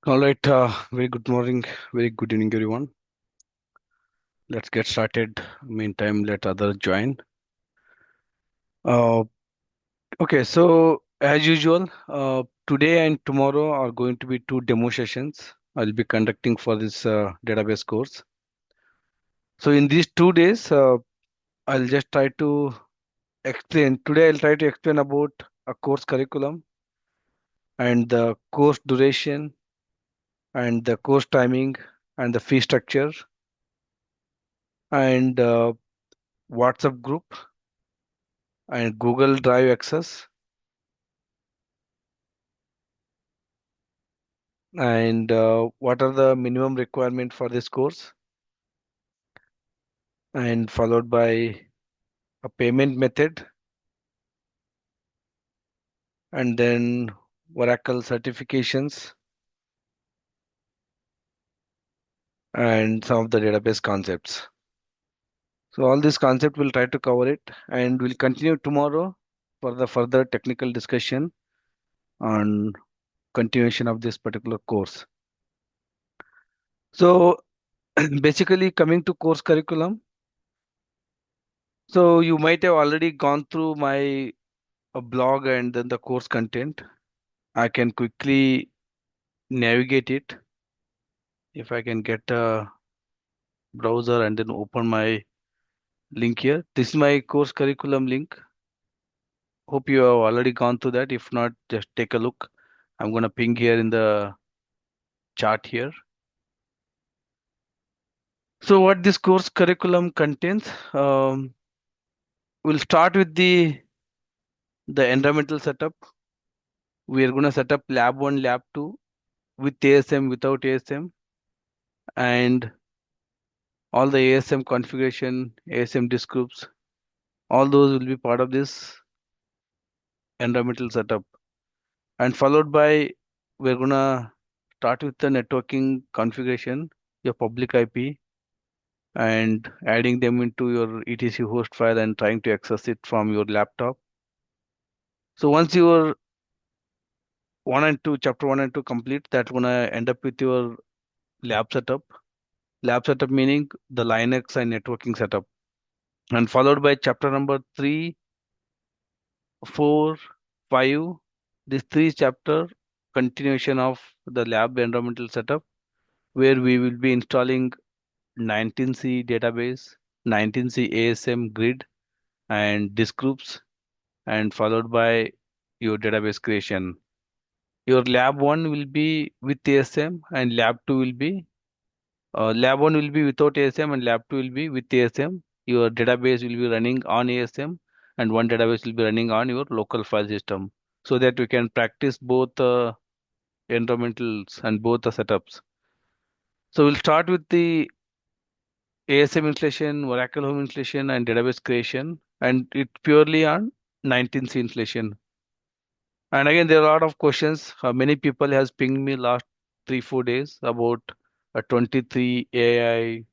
All right, very good morning, very good evening, everyone. Let's get started. Meantime, let others join. Uh, okay, so as usual, today and tomorrow are going to be two demo sessions I'll be conducting for this database course. So in these 2 days, I'll just try to explain. Today, I'll try to explain about a course curriculum and the course duration and the course timing and the fee structure and WhatsApp group and Google Drive access and what are the minimum requirement for this course and followed by a payment method and then Oracle certifications and some of the database concepts. So all these concepts we'll try to cover it and we'll continue tomorrow for the further technical discussion on continuation of this particular course. So basically coming to course curriculum, so you might have already gone through my blog and then the course content. I can quickly navigate it if I can get a browser and then open my link here. This is my course curriculum link. Hope you have already gone through that. If not, just take a look. I'm going to ping here in the chart here. So what this course curriculum contains, we'll start with the environmental setup. We are going to set up lab 1, lab 2 with ASM, without ASM, and all the ASM configuration, ASM disk groups, all those will be part of this environmental setup. And followed by, we're gonna start with the networking configuration, your public IP, and adding them into your etc host file and trying to access it from your laptop. So once your chapter 1 and 2 complete, that's gonna end up with your lab setup. Lab setup meaning the Linux and networking setup. And followed by chapter number 3, 4, 5. This three chapter continuation of the lab environmental setup where we will be installing 19C database, 19C ASM grid and disk groups and followed by your database creation. Your lab 1 will be with ASM and lab 2 will be lab 1 will be without ASM and lab 2 will be with ASM. Your database will be running on ASM and one database will be running on your local file system so that we can practice both environmentals and both the setups. So we'll start with the ASM installation, Oracle Home installation, and database creation, and it purely on 19C installation. And again, there are a lot of questions. Many people has pinged me last 3-4 days about a 23 AI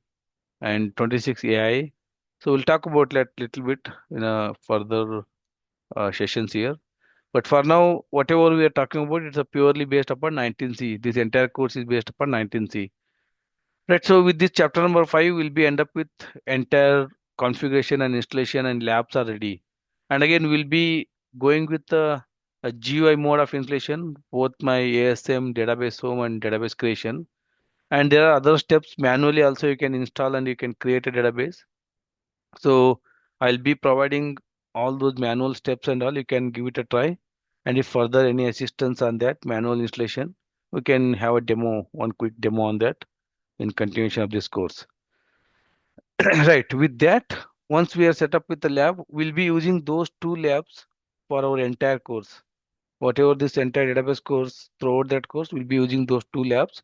and 26 AI. So we'll talk about that little bit in a further sessions here. But for now, whatever we are talking about, it's a purely based upon 19C. This entire course is based upon 19C. Right, so with this chapter number 5, we'll be end up with entire configuration and installation and labs are ready. And again, we'll be going with a GUI mode of installation, both my ASM, database home and database creation. And there are other steps manually also you can install and you can create a database. So I'll be providing all those manual steps and all, you can give it a try. And if further any assistance on that manual installation, we can have a demo, one quick demo on that in continuation of this course. Right, with that, once we are set up with the lab, we'll be using those two labs for our entire course. Whatever this entire database course, throughout that course, we'll be using those two labs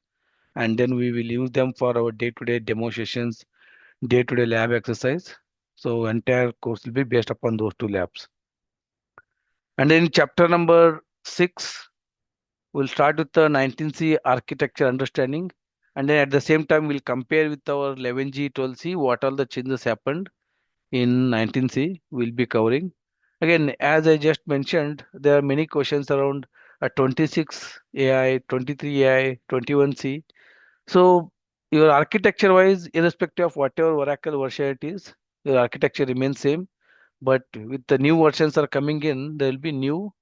and then we will use them for our day-to-day demo sessions, day-to-day lab exercise. So entire course will be based upon those two labs. And then chapter number 6, we'll start with the 19C architecture understanding. And then at the same time, we'll compare with our 11G, 12C, what all the changes happened in 19C we'll be covering. Again, as I just mentioned, there are many questions around a 26 AI, 23 AI, 21C. So your architecture wise, irrespective of whatever Oracle version it is, your architecture remains same. But with the new versions are coming in, there will be new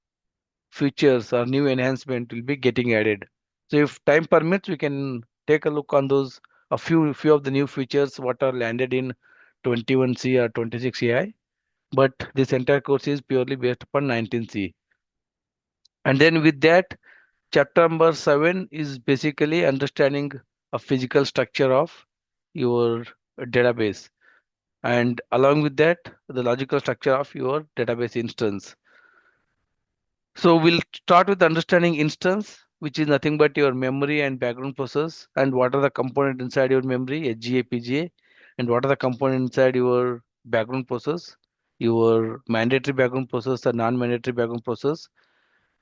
features or new enhancement will be getting added. So if time permits, we can take a look on those a few of the new features what are landed in 21C or 26 AI. But this entire course is purely based upon 19C. And then with that, chapter number 7 is basically understanding a physical structure of your database. And along with that, the logical structure of your database instance. So we'll start with understanding instance, which is nothing but your memory and background process, and what are the components inside your memory, HGA, PGA, and what are the components inside your background process, your mandatory background process, or non-mandatory background process,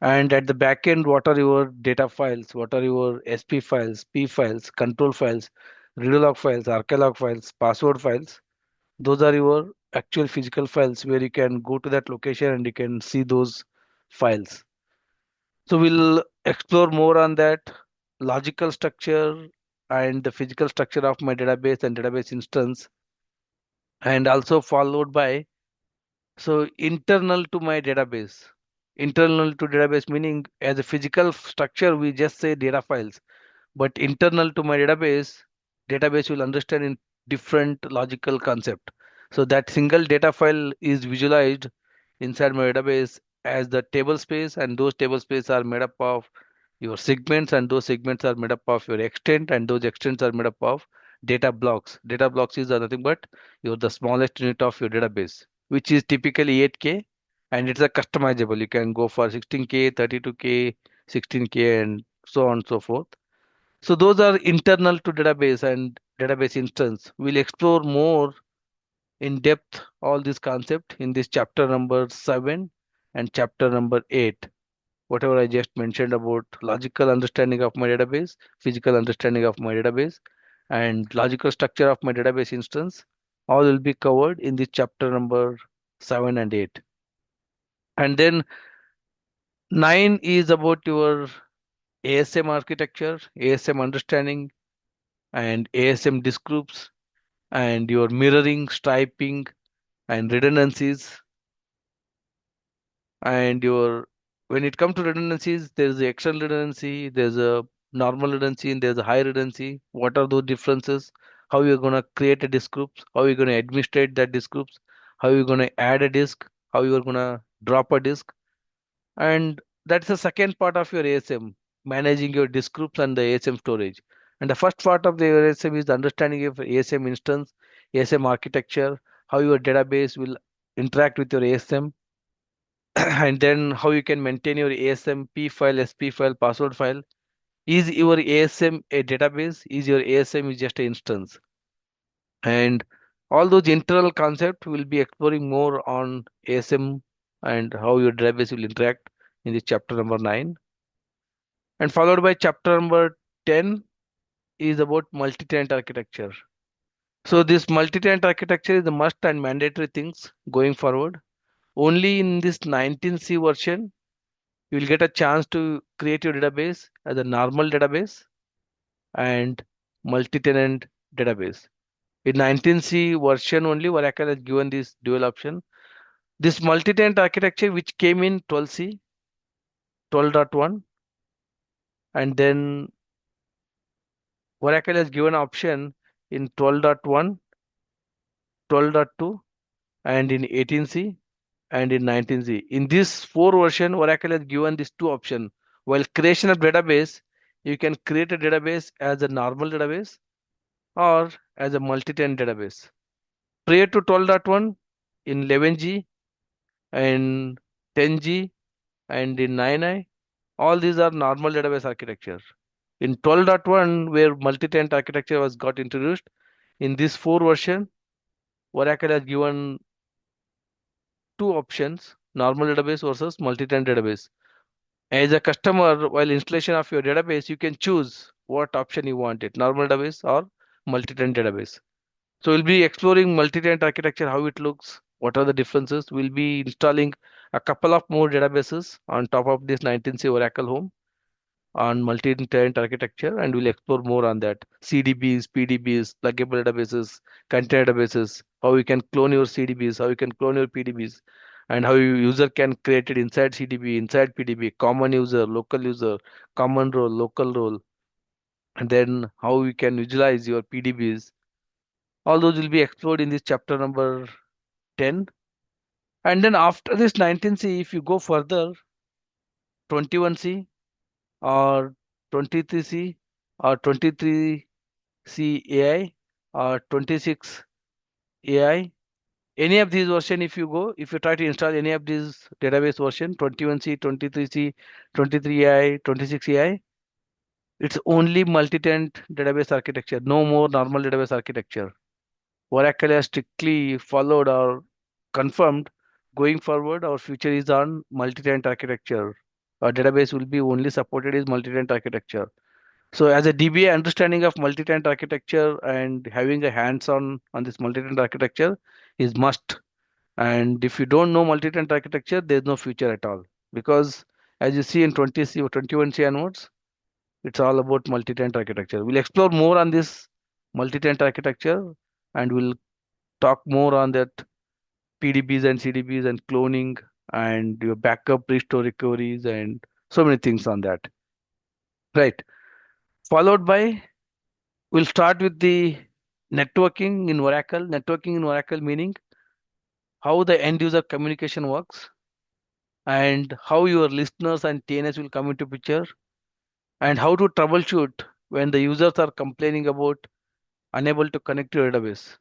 and at the back end, what are your data files, what are your SP files, P files, control files, read log files, arclog files, password files. Those are your actual physical files where you can go to that location and you can see those files. So we'll explore more on that logical structure and the physical structure of my database and database instance, and also followed by so internal to my database. Internal to database meaning as a physical structure, we just say data files. But internal to my database will understand in different logical concept. So that single data file is visualized inside my database as the table space, and those table space are made up of your segments, and those segments are made up of your extent, and those extents are made up of data blocks. Data blocks is nothing but your the smallest unit of your database, which is typically 8K, and it's a customizable. You can go for 16K, 32K, 16K, and so on and so forth. So those are internal to database and database instance. We'll explore more in depth all this concept in this chapter number 7 and chapter number 8. Whatever I just mentioned about logical understanding of my database, physical understanding of my database, and logical structure of my database instance, all will be covered in this chapter number 7 and 8. And then 9 is about your ASM architecture, ASM understanding, and ASM disk groups, and your mirroring, striping, and redundancies, and your when it comes to redundancies, there's the external redundancy, there's a normal redundancy, and there's a high redundancy. What are those differences? How you're gonna create a disk groups? How you're gonna administrate that disk groups? How you're gonna add a disk? How you're gonna drop a disk? And that's the second part of your ASM, managing your disk groups and the ASM storage. And the first part of the ASM is the understanding of ASM instance, ASM architecture, how your database will interact with your ASM, and then how you can maintain your ASM P file, SP file, password file. Is your ASM a database? Is your ASM is just an instance? And all those internal concepts will be exploring more on ASM and how your database will interact in this chapter number 9. And followed by chapter number 10 is about multi-tenant architecture. So this multi-tenant architecture is the must and mandatory things going forward. Only in this 19C version, you will get a chance to create your database as a normal database and multi-tenant database. In 19C version only, Oracle has given this dual option. This multi-tenant architecture which came in 12C, 12.1, and then Oracle has given option in 12.1, 12.2, and in 18C and in 19C. In this 4 version, Oracle has given these two options. While creation of database, you can create a database as a normal database or as a multi-tenant database. Prior to 12.1, in 11G and 10G and in 9i, all these are normal database architecture. In 12.1, where multi-tenant architecture was got introduced, in this 4 version, Oracle has given two options, normal database versus multi-tenant database. As a customer, while installation of your database, you can choose what option you want it, normal database or multi-tenant database. So we'll be exploring multi-tenant architecture, how it looks, What are the differences? We'll be installing a couple of more databases on top of this 19C Oracle Home on multi-tenant architecture, and we'll explore more on that. CDBs, PDBs, pluggable databases, container databases, how you can clone your CDBs, how you can clone your PDBs, and how your user can create it inside CDB, inside PDB, common user, common role, local role, and then how you can visualize your PDBs. All those will be explored in this chapter number 10. And then after this 19C, if you go further, 21C or 23C or 23C AI or 26 AI, any of these version, if you go, if you try to install any of these database version, 21C, 23C, 23 AI, 26 AI, it's only multi-tenant database architecture, no more normal database architecture. Oracle has strictly followed or confirmed going forward, our future is on multi-tenant architecture. Our database will be only supported is multi-tenant architecture. So as a DBA, understanding of multi-tenant architecture and having a hands-on on this multi-tenant architecture is must. And if you don't know multi-tenant architecture, there's no future at all. Because as you see in 20C or 21C onwards, it's all about multi-tenant architecture. We'll explore more on this multi-tenant architecture, and we'll talk more on that PDBs and CDBs and cloning and your backup, restore recoveries and so many things on that. Right. Followed by, we'll start with the networking in Oracle. Networking in Oracle meaning how the end user communication works and how your listeners and TNS will come into picture and how to troubleshoot when the users are complaining about unable to connect to your database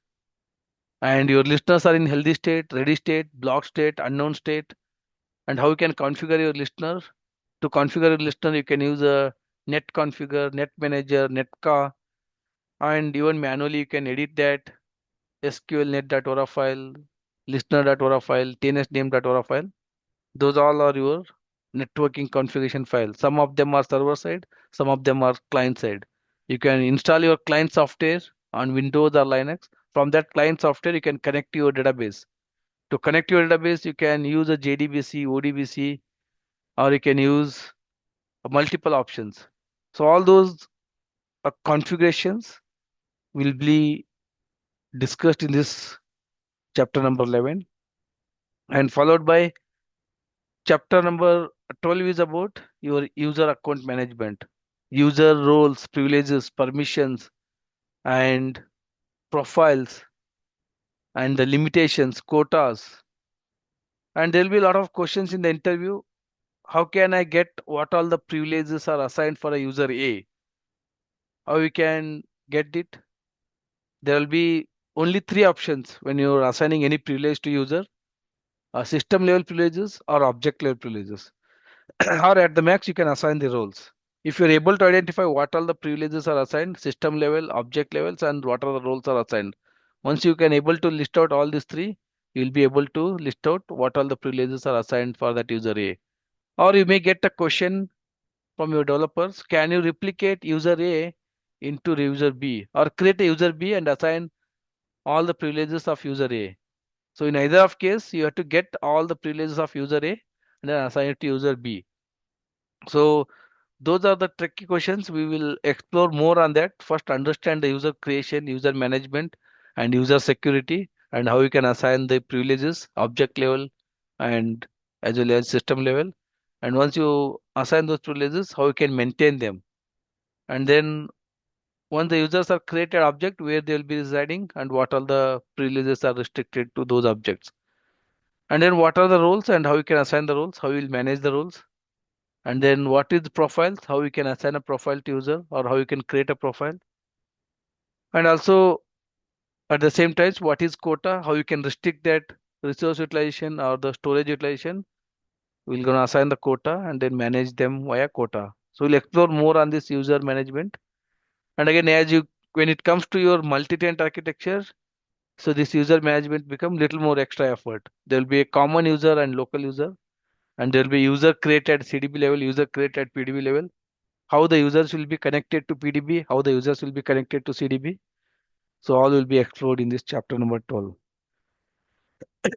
and your listeners are in healthy state, ready state, blocked state, unknown state, and how you can configure your listener. To configure your listener, you can use a net configure, net manager, netca, and even manually you can edit that SQL net.ora file, listener.ora file, TNS name.ora file. Those all are your networking configuration files. Some of them are server side, some of them are client side. You can install your client software on Windows or Linux. From that client software, you can connect to your database. To connect your database, you can use a JDBC, ODBC, or you can use multiple options. So all those configurations will be discussed in this chapter number 11 and followed by chapter number 12 is about your user account management, user roles, privileges, permissions, and profiles, and the limitations, quotas. And there will be a lot of questions in the interview. How can I get what all the privileges are assigned for a user A? How you can get it? There will be only three options when you're assigning any privilege to user: system level privileges or object level privileges. Or at the max, you can assign the roles. If you're able to identify what all the privileges are assigned, system level, object levels, and what are the roles are assigned. Once you can able to list out all these three, you'll be able to list out what all the privileges are assigned for that user A. Or you may get a question from your developers: can you replicate user A into user B, or create a user B and assign all the privileges of user A? So in either of case, you have to get all the privileges of user A and then assign it to user B. So those are the tricky questions. We will explore more on that. First, understand the user creation, user management, and user security, and how you can assign the privileges, object level, and as well as system level. And once you assign those privileges, how you can maintain them. And then once the users are created object, where they will be residing, and what all the privileges are restricted to those objects. And then what are the roles and how you can assign the roles, how you will manage the roles. And then what is the profiles, how you can assign a profile to user or how you can create a profile. And also at the same time, what is quota, how you can restrict that resource utilization or the storage utilization. We're going to assign the quota and then manage them via quota. So we'll explore more on this user management. And again, as you when it comes to your multi-tenant architecture, so this user management become little more extra effort. There will be a common user and local user, and there will be user created CDB level, user created PDB level, how the users will be connected to PDB, how the users will be connected to CDB. So all will be explored in this chapter number 12.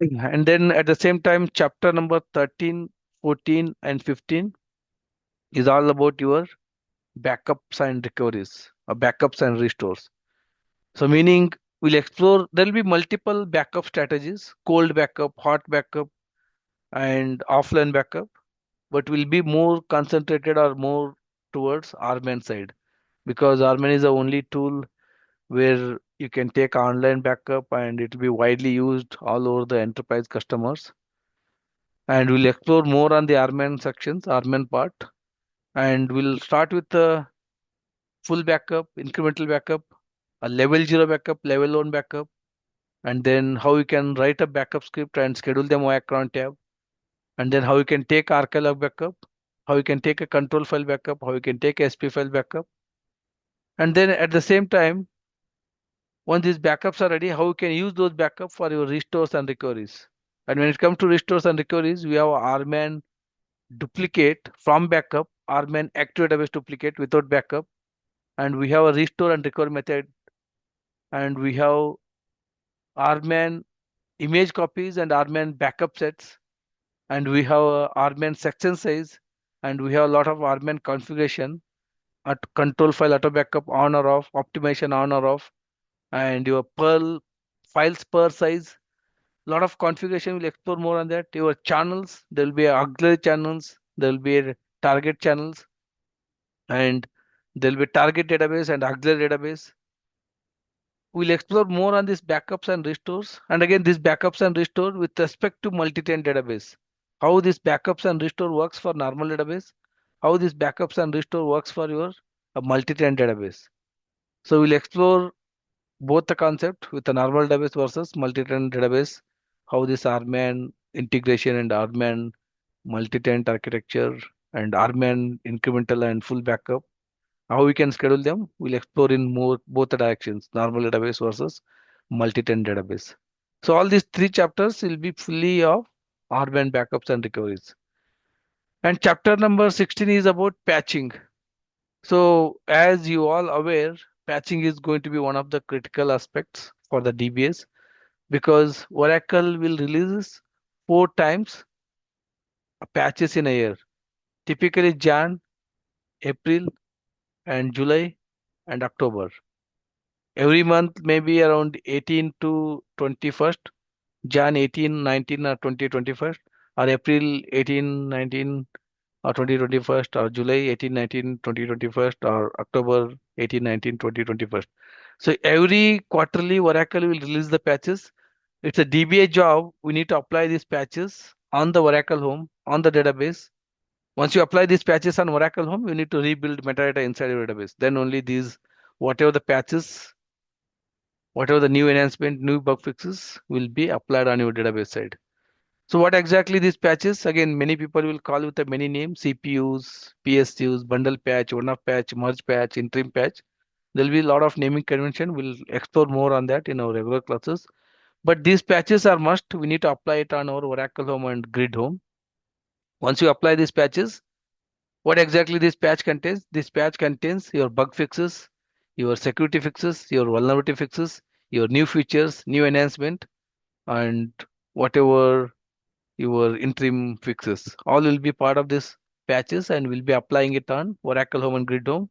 And then at the same time, chapter number 13, 14, and 15 is all about your backups and recoveries, or backups and restores. So, meaning we'll explore, there will be multiple backup strategies: cold backup, hot backup, and offline backup, but will be more concentrated or more towards Arman side, because Arman is the only tool where you can take online backup and it will be widely used all over the enterprise customers. And we'll explore more on the Arman sections, Arman part, and we'll start with the full backup, incremental backup, a level 0 backup, level 1 backup, and then how you can write a backup script and schedule them via cron tab, and then how you can take archive backup, how you can take a control file backup, how you can take a SP file backup, and then at the same time, once these backups are ready, how you can use those backups for your restores and recoveries. And when it comes to restores and recoveries, we have RMAN duplicate from backup, RMAN active database duplicate without backup, and we have a restore and recover method, and we have RMAN image copies and RMAN backup sets, and we have a RMAN section size, and we have a lot of RMAN configuration at control file auto backup on or off, optimization on or off, and your Perl files per size. Lot of configuration. We'll explore more on that. Your channels, there will be auxiliary channels, there will be a target channels, and there will be target database and auxiliary database. We'll explore more on these backups and restores. And again, these backups and restore with respect to multi-tenant database. How this backups and restore works for normal database. How this backups and restore works for your multi-tenant database. So we'll explore both the concept with the normal database versus multi-tenant database. How this RMAN integration and RMAN multi-tenant architecture and RMAN incremental and full backup, how we can schedule them, we'll explore in more both the directions, normal database versus multi-tenant database. So all these three chapters will be fully of RMAN backups and recoveries. And chapter number 16 is about patching. So as you all aware, patching is going to be one of the critical aspects for the DBAs, because Oracle will release 4 times patches in a year, typically Jan, April, and July and October. Every month, maybe around 18 to 21st, Jan 18, 19, or 20, 21st, or April 18, 19, or 20, 21st, or July 18, 19, 20, 21st, or October 18, 19, 20, 21st. So every quarterly, Oracle will release the patches. It's a DBA job. We need to apply these patches on the Oracle home, on the database. Once you apply these patches on Oracle home, you need to rebuild metadata inside your database. Then only these, whatever the patches, whatever the new enhancement, new bug fixes will be applied on your database side. So what exactly these patches? Again, many people will call with a many names: CPUs, PSUs, bundle patch, one-off patch, merge patch, interim patch. There'll be a lot of naming convention. We'll explore more on that in our regular classes. But these patches are must. We need to apply it on our Oracle home and grid home. Once you apply these patches, what exactly this patch contains? This patch contains your bug fixes, your security fixes, your vulnerability fixes, your new features, new enhancement, and whatever your interim fixes. All will be part of this patches, and we'll be applying it on Oracle Home and Grid Home.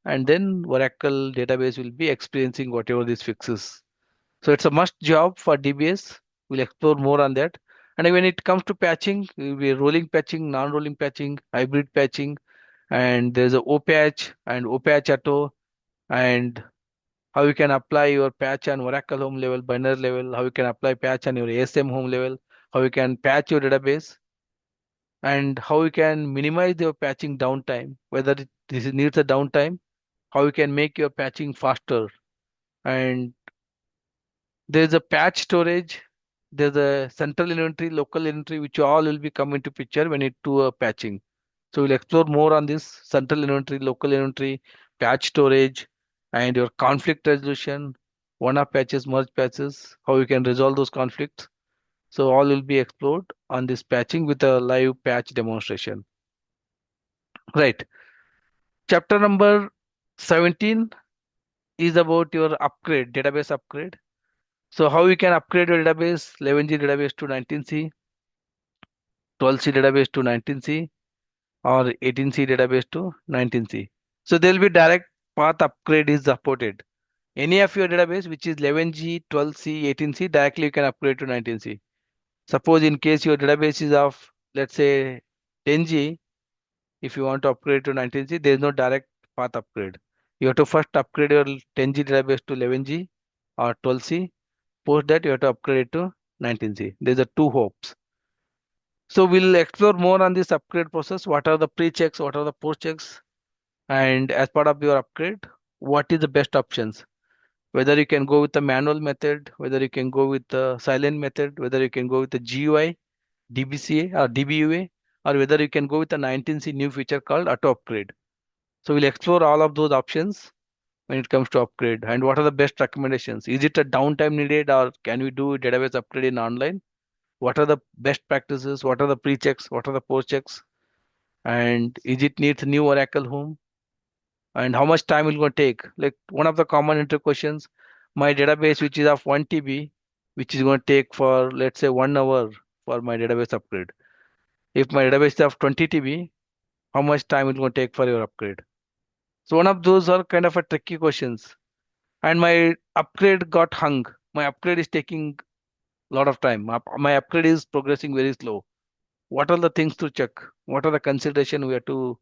And then Oracle database will be experiencing whatever these fixes. So it's a must job for DBS. We'll explore more on that. And when it comes to patching, we'll be rolling patching, non-rolling patching, hybrid patching, and there's a O patch and O patch auto, and how you can apply your patch on Oracle home level, binary level, how you can apply patch on your ASM home level, how you can patch your database, and how you can minimize your patching downtime, whether this needs a downtime, how you can make your patching faster. And there's a patch storage, there's a central inventory, local inventory, which all will be come into picture when it do a patching. So we'll explore more on this central inventory, local inventory, patch storage, and your conflict resolution, one-off patches, merge patches, how you can resolve those conflicts. So all will be explored on this patching with a live patch demonstration. Right. Chapter number 17 is about your upgrade, database upgrade. So how you can upgrade your database, 11G database to 19C, 12C database to 19C, or 18C database to 19C. So there will be direct path upgrade is supported. Any of your database which is 11G, 12C, 18C, directly you can upgrade to 19C. Suppose in case your database is of, let's say, 10G, if you want to upgrade to 19C, there is no direct path upgrade. You have to first upgrade your 10G database to 11G or 12C. Post that, you have to upgrade it to 19C. There's a two hopes. So we'll explore more on this upgrade process. What are the pre-checks? What are the post-checks? And as part of your upgrade, what is the best options? Whether you can go with the manual method, whether you can go with the silent method, whether you can go with the GUI, DBCA or DBUA, or whether you can go with the 19C new feature called auto upgrade. So we'll explore all of those options when it comes to upgrade and what are the best recommendations. Is it a downtime needed or can we do database upgrade in online? What are the best practices? What are the pre-checks? What are the post-checks? And is it needs new Oracle home? And how much time will going to take? Like one of the common interview questions, my database which is of 1 TB, which is going to take for let's say 1 hour for my database upgrade. If my database is of 20 TB, how much time it going to take for your upgrade? So one of those are kind of a tricky questions. And my upgrade got hung. My upgrade is taking a lot of time. My upgrade is progressing very slow. What are the things to check? What are the consideration we have to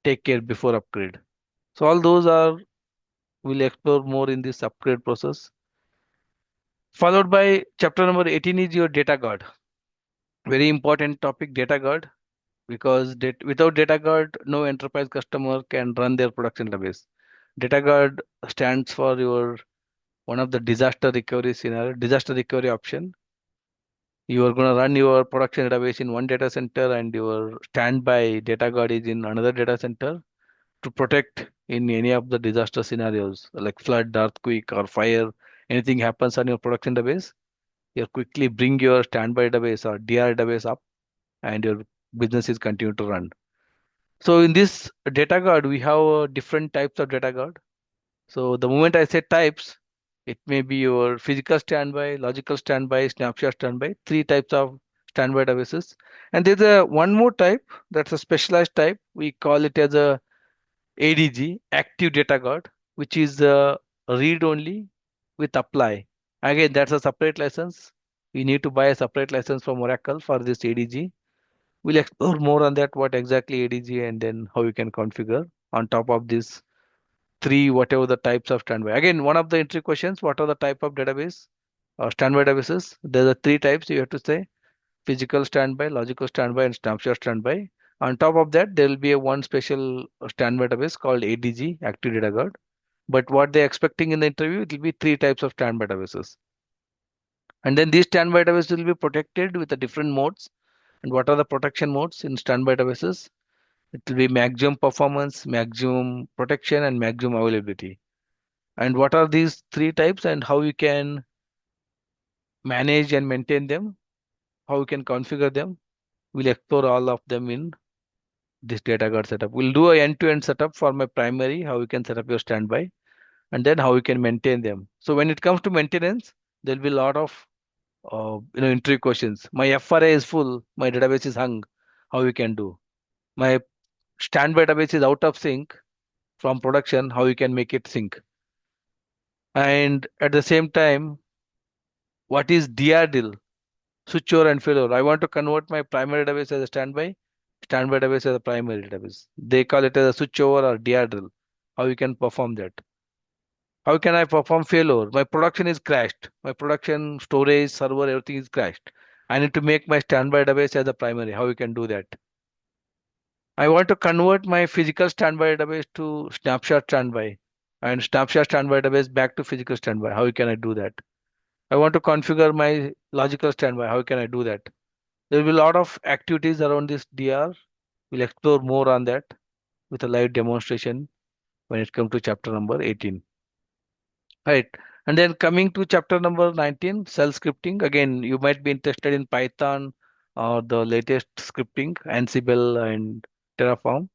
take care before upgrade? So all those are we'll explore more in this upgrade process. Followed by chapter number 18 is your data guard. Very important topic, data guard, because without data guard, no enterprise customer can run their production database. Data guard stands for your one of the disaster recovery scenario, disaster recovery option. You are going to run your production database in one data center and your standby data guard is in another data center to protect in any of the disaster scenarios like flood, earthquake, or fire. Anything happens on your production database, you quickly bring your standby database or DR database up and your business is continue to run. So in this data guard, we have different types of data guard. So the moment I say types, it may be your physical standby, logical standby, snapshot standby, three types of standby databases. And there's a one more type that's a specialized type. We call it as a ADG, active data guard, which is read only with apply. Again, that's a separate license. We need to buy a separate license from Oracle for this ADG. We'll explore more on that, what exactly ADG and then how you can configure on top of this three, whatever the types of standby. Again, one of the entry questions, what are the type of database or standby databases? There are three types you have to say, physical standby, logical standby, and snapshot standby. On top of that, there will be a one special standby database called ADG, Active Data Guard. But what they're expecting in the interview, it will be three types of standby databases. And then these standby databases will be protected with the different modes. And what are the protection modes in standby databases? It will be maximum performance, maximum protection, and maximum availability. And what are these three types and how you can manage and maintain them, how you can configure them? We'll explore all of them in this data guard setup. We'll do a end-to-end setup for my primary, how you can set up your standby, and then how you can maintain them. So when it comes to maintenance, there'll be a lot of interview questions. My FRA is full, my database is hung. How you can do? My standby database is out of sync from production. How you can make it sync? And at the same time, what is DRDIL? Switchover and failover. I want to convert my primary database as a standby database as a primary database. They call it as a switchover or DRDIL. How you can perform that? How can I perform failover? My production is crashed. My production, storage, server, everything is crashed. I need to make my standby database as a primary. How you can do that? I want to convert my physical standby database to snapshot standby and snapshot standby database back to physical standby. How can I do that? I want to configure my logical standby. How can I do that? There will be a lot of activities around this DR. We'll explore more on that with a live demonstration when it comes to chapter number 18. Right. And then coming to chapter number 19, cell scripting. Again, you might be interested in Python or the latest scripting, Ansible and Terraform.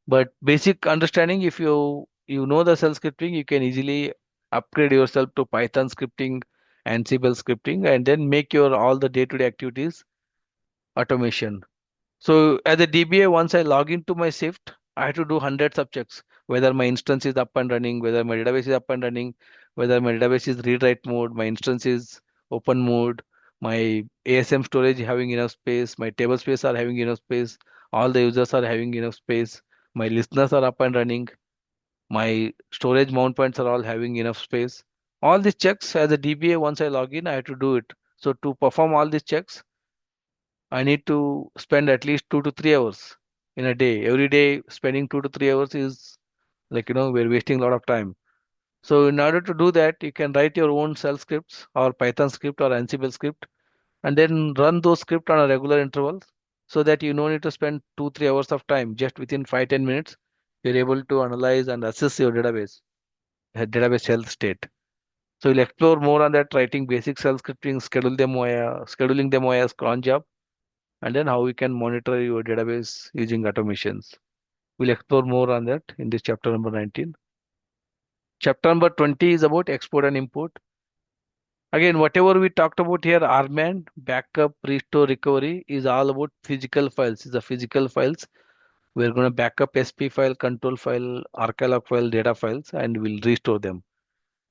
But basic understanding, if you know the cell scripting, you can easily upgrade yourself to Python scripting Ansible scripting, and then make your all the day-to-day activities automation. So as a DBA, once I log into my shift, I have to do hundreds of checks, whether my instance is up and running, whether my database is up and running, whether my database is read-write mode, my instance is open mode, my ASM storage having enough space, my table space are having enough space, all the users are having enough space, my listeners are up and running, my storage mount points are all having enough space. All these checks as a DBA, once I log in, I have to do it. So to perform all these checks, I need to spend at least 2 to 3 hours in a day. Every day, spending 2 to 3 hours is like, we're wasting a lot of time. So in order to do that, you can write your own shell scripts or Python script or Ansible script and then run those scripts on a regular interval so that you don't need to spend 2 3 hours of time. Just within 5 10 minutes, you're able to analyze and assess your database health state. So we'll explore more on that, writing basic shell scripting, scheduling them via cron job, and then how we can monitor your database using automations. We'll explore more on that in this chapter number 19. Chapter number 20 is about export and import. Again, whatever we talked about here, RMAN, backup, restore, recovery, is all about physical files. Is the physical files. We're going to backup SP file, control file, archive file, data files, and we'll restore them.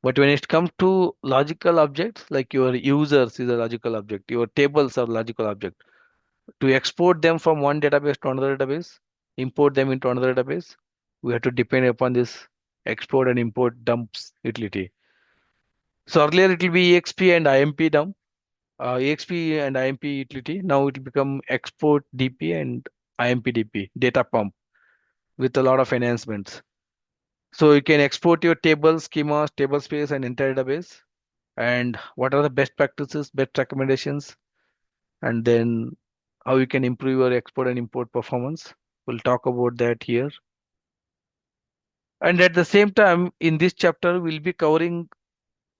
But when it comes to logical objects, like your users is a logical object, your tables are logical object. To export them from one database to another database, import them into another database, we have to depend upon this export and import dumps utility. So earlier it will be EXP and IMP dump, EXP and IMP utility. Now it will become export DP and IMP DP, data pump, with a lot of enhancements. So you can export your tables, schemas, table space, and entire database. And what are the best practices, best recommendations, and then how you can improve your export and import performance. We'll talk about that here. And at the same time, in this chapter, we'll be covering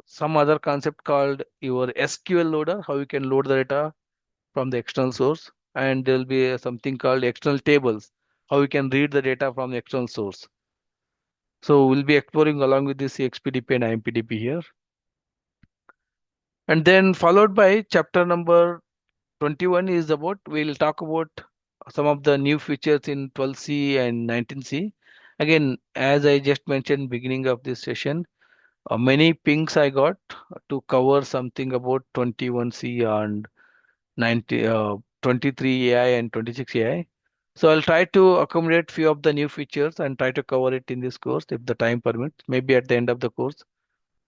some other concept called your SQL loader, how you can load the data from the external source. And there'll be something called external tables, how you can read the data from the external source. So we'll be exploring along with this XPDP and IMPDP here. And then followed by chapter number 21 is about, we'll talk about some of the new features in 12C and 19C. Again, as I just mentioned beginning of this session, many pings I got to cover something about 21C and 23 AI and 26 AI. So I'll try to accommodate few of the new features and try to cover it in this course if the time permits. Maybe at the end of the course,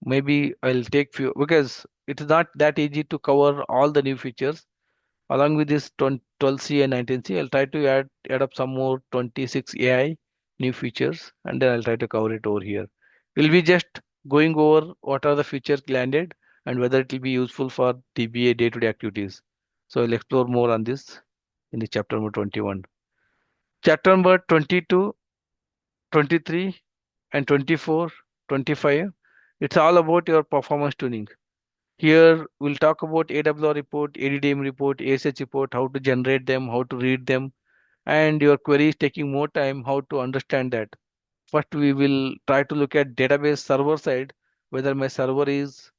maybe I'll take few because it is not that easy to cover all the new features. Along with this 12C and 19C, I'll try to add up some more 26 AI new features, and then I'll try to cover it over here. We'll be just going over what are the features landed and whether it will be useful for DBA day-to-day activities. So I'll explore more on this in the chapter number 21. Chapter number 22, 23, and 24, 25. It's all about your performance tuning. Here we'll talk about AWR report, ADDM report, ASH report, how to generate them, how to read them, and your query is taking more time, how to understand that. First, we will try to look at database server side, whether my server is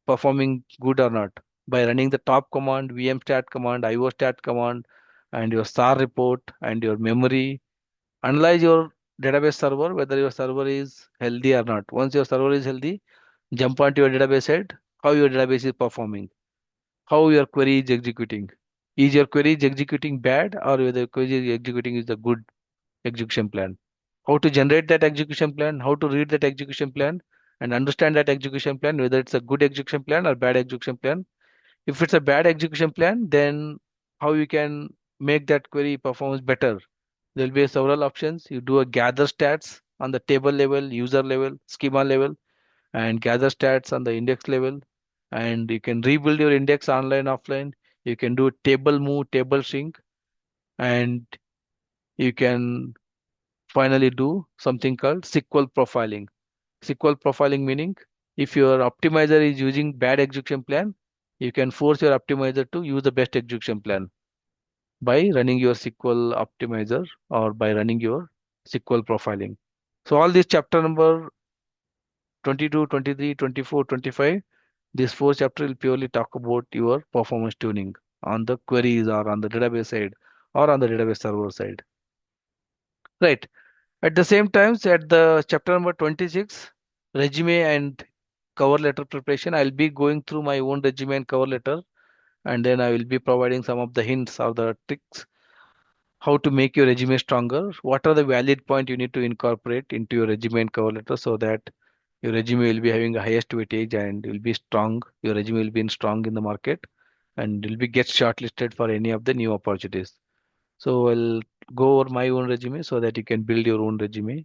performing good or not by running the top command, vmstat command, iostat command, and your SAR report and your memory. Analyze your database server, whether your server is healthy or not. Once your server is healthy, jump onto your database head, how your database is performing, how your query is executing. Is your query is executing bad or whether query is executing is a good execution plan? How to generate that execution plan, how to read that execution plan, and understand that execution plan, whether it's a good execution plan or bad execution plan. If it's a bad execution plan, then how you can make that query performance better. There'll be several options. You do a gather stats on the table level, user level, schema level, and gather stats on the index level. And you can rebuild your index online, offline. You can do table move, table shrink, and you can finally do something called SQL profiling. SQL profiling meaning if your optimizer is using bad execution plan, you can force your optimizer to use the best execution plan by running your SQL optimizer or by running your SQL profiling. So all these chapter number 22, 23, 24, 25 This fourth chapter will purely talk about your performance tuning on the queries or on the database side or on the database server side. Right. At the same time, at the chapter number 26, resume and cover letter preparation, I'll be going through my own resume and cover letter, and then I will be providing some of the hints or the tricks how to make your resume stronger. What are the valid point you need to incorporate into your resume and cover letter so that your resume will be having a highest weightage and will be strong. Your resume will be in strong in the market and will be get shortlisted for any of the new opportunities. So I'll go over my own resume so that you can build your own resume.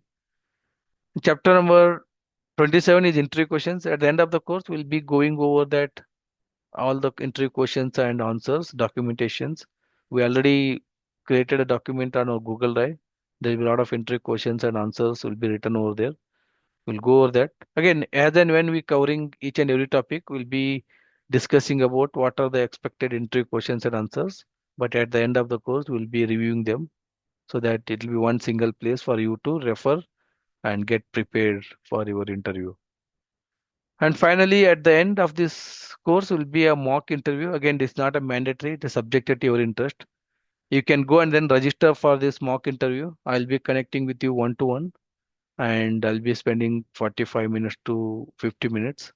Chapter number 27 is interview questions. At the end of the course, we'll be going over that all the interview questions and answers, documentations. We already created a document on our Google Drive. There will be a lot of interview questions and answers will be written over there. We'll go over that. Again, as and when we covering each and every topic, we'll be discussing about what are the expected interview questions and answers. But at the end of the course, we'll be reviewing them so that it will be one single place for you to refer and get prepared for your interview. And finally, at the end of this course will be a mock interview. Again, it's not a mandatory, it is subjected to your interest. You can go and then register for this mock interview. I'll be connecting with you one to one and I'll be spending 45 minutes to 50 minutes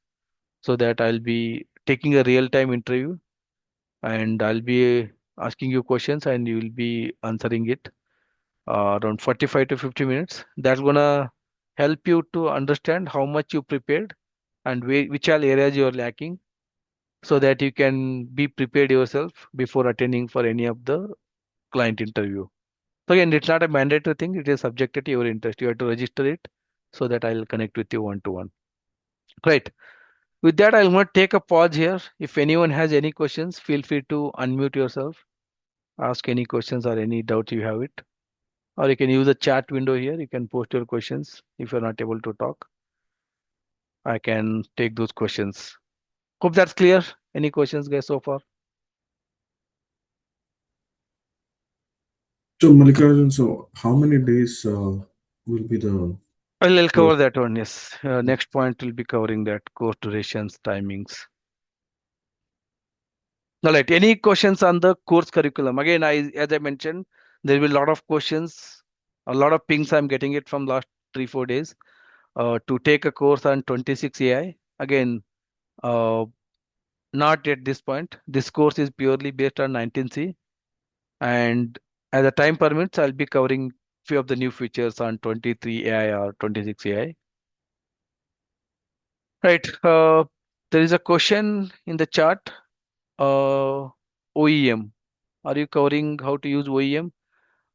so that I'll be taking a real time interview and I'll be asking you questions and you will be answering it around 45 to 50 minutes. That's gonna help you to understand how much you prepared and which all areas you are lacking so that you can be prepared yourself before attending for any of the client interview. So again, it's not a mandatory thing, it is subjected to your interest. You have to register it so that I'll connect with you one to one. Right. With that, I'll not take a pause here. If anyone has any questions, feel free to unmute yourself, ask any questions or any doubt you have it. Or you can use the chat window here. You can post your questions. If you're not able to talk, I can take those questions. Hope that's clear. Any questions, guys, so far? So, Mallikarjun, so how many days will be the I'll course? cover that one. Yes. Next point will be covering that course durations, timings. All right. Any questions on the course curriculum? Again, as I mentioned, there will be a lot of questions, a lot of pings. I'm getting it from last 3 4 days. To take a course on 26 AI. Again, uh, not at this point. This course is purely based on 19C, and as the time permits, I'll be covering few of the new features on 23 AI or 26 AI. Right. There is a question in the chat. OEM. Are you covering how to use OEM?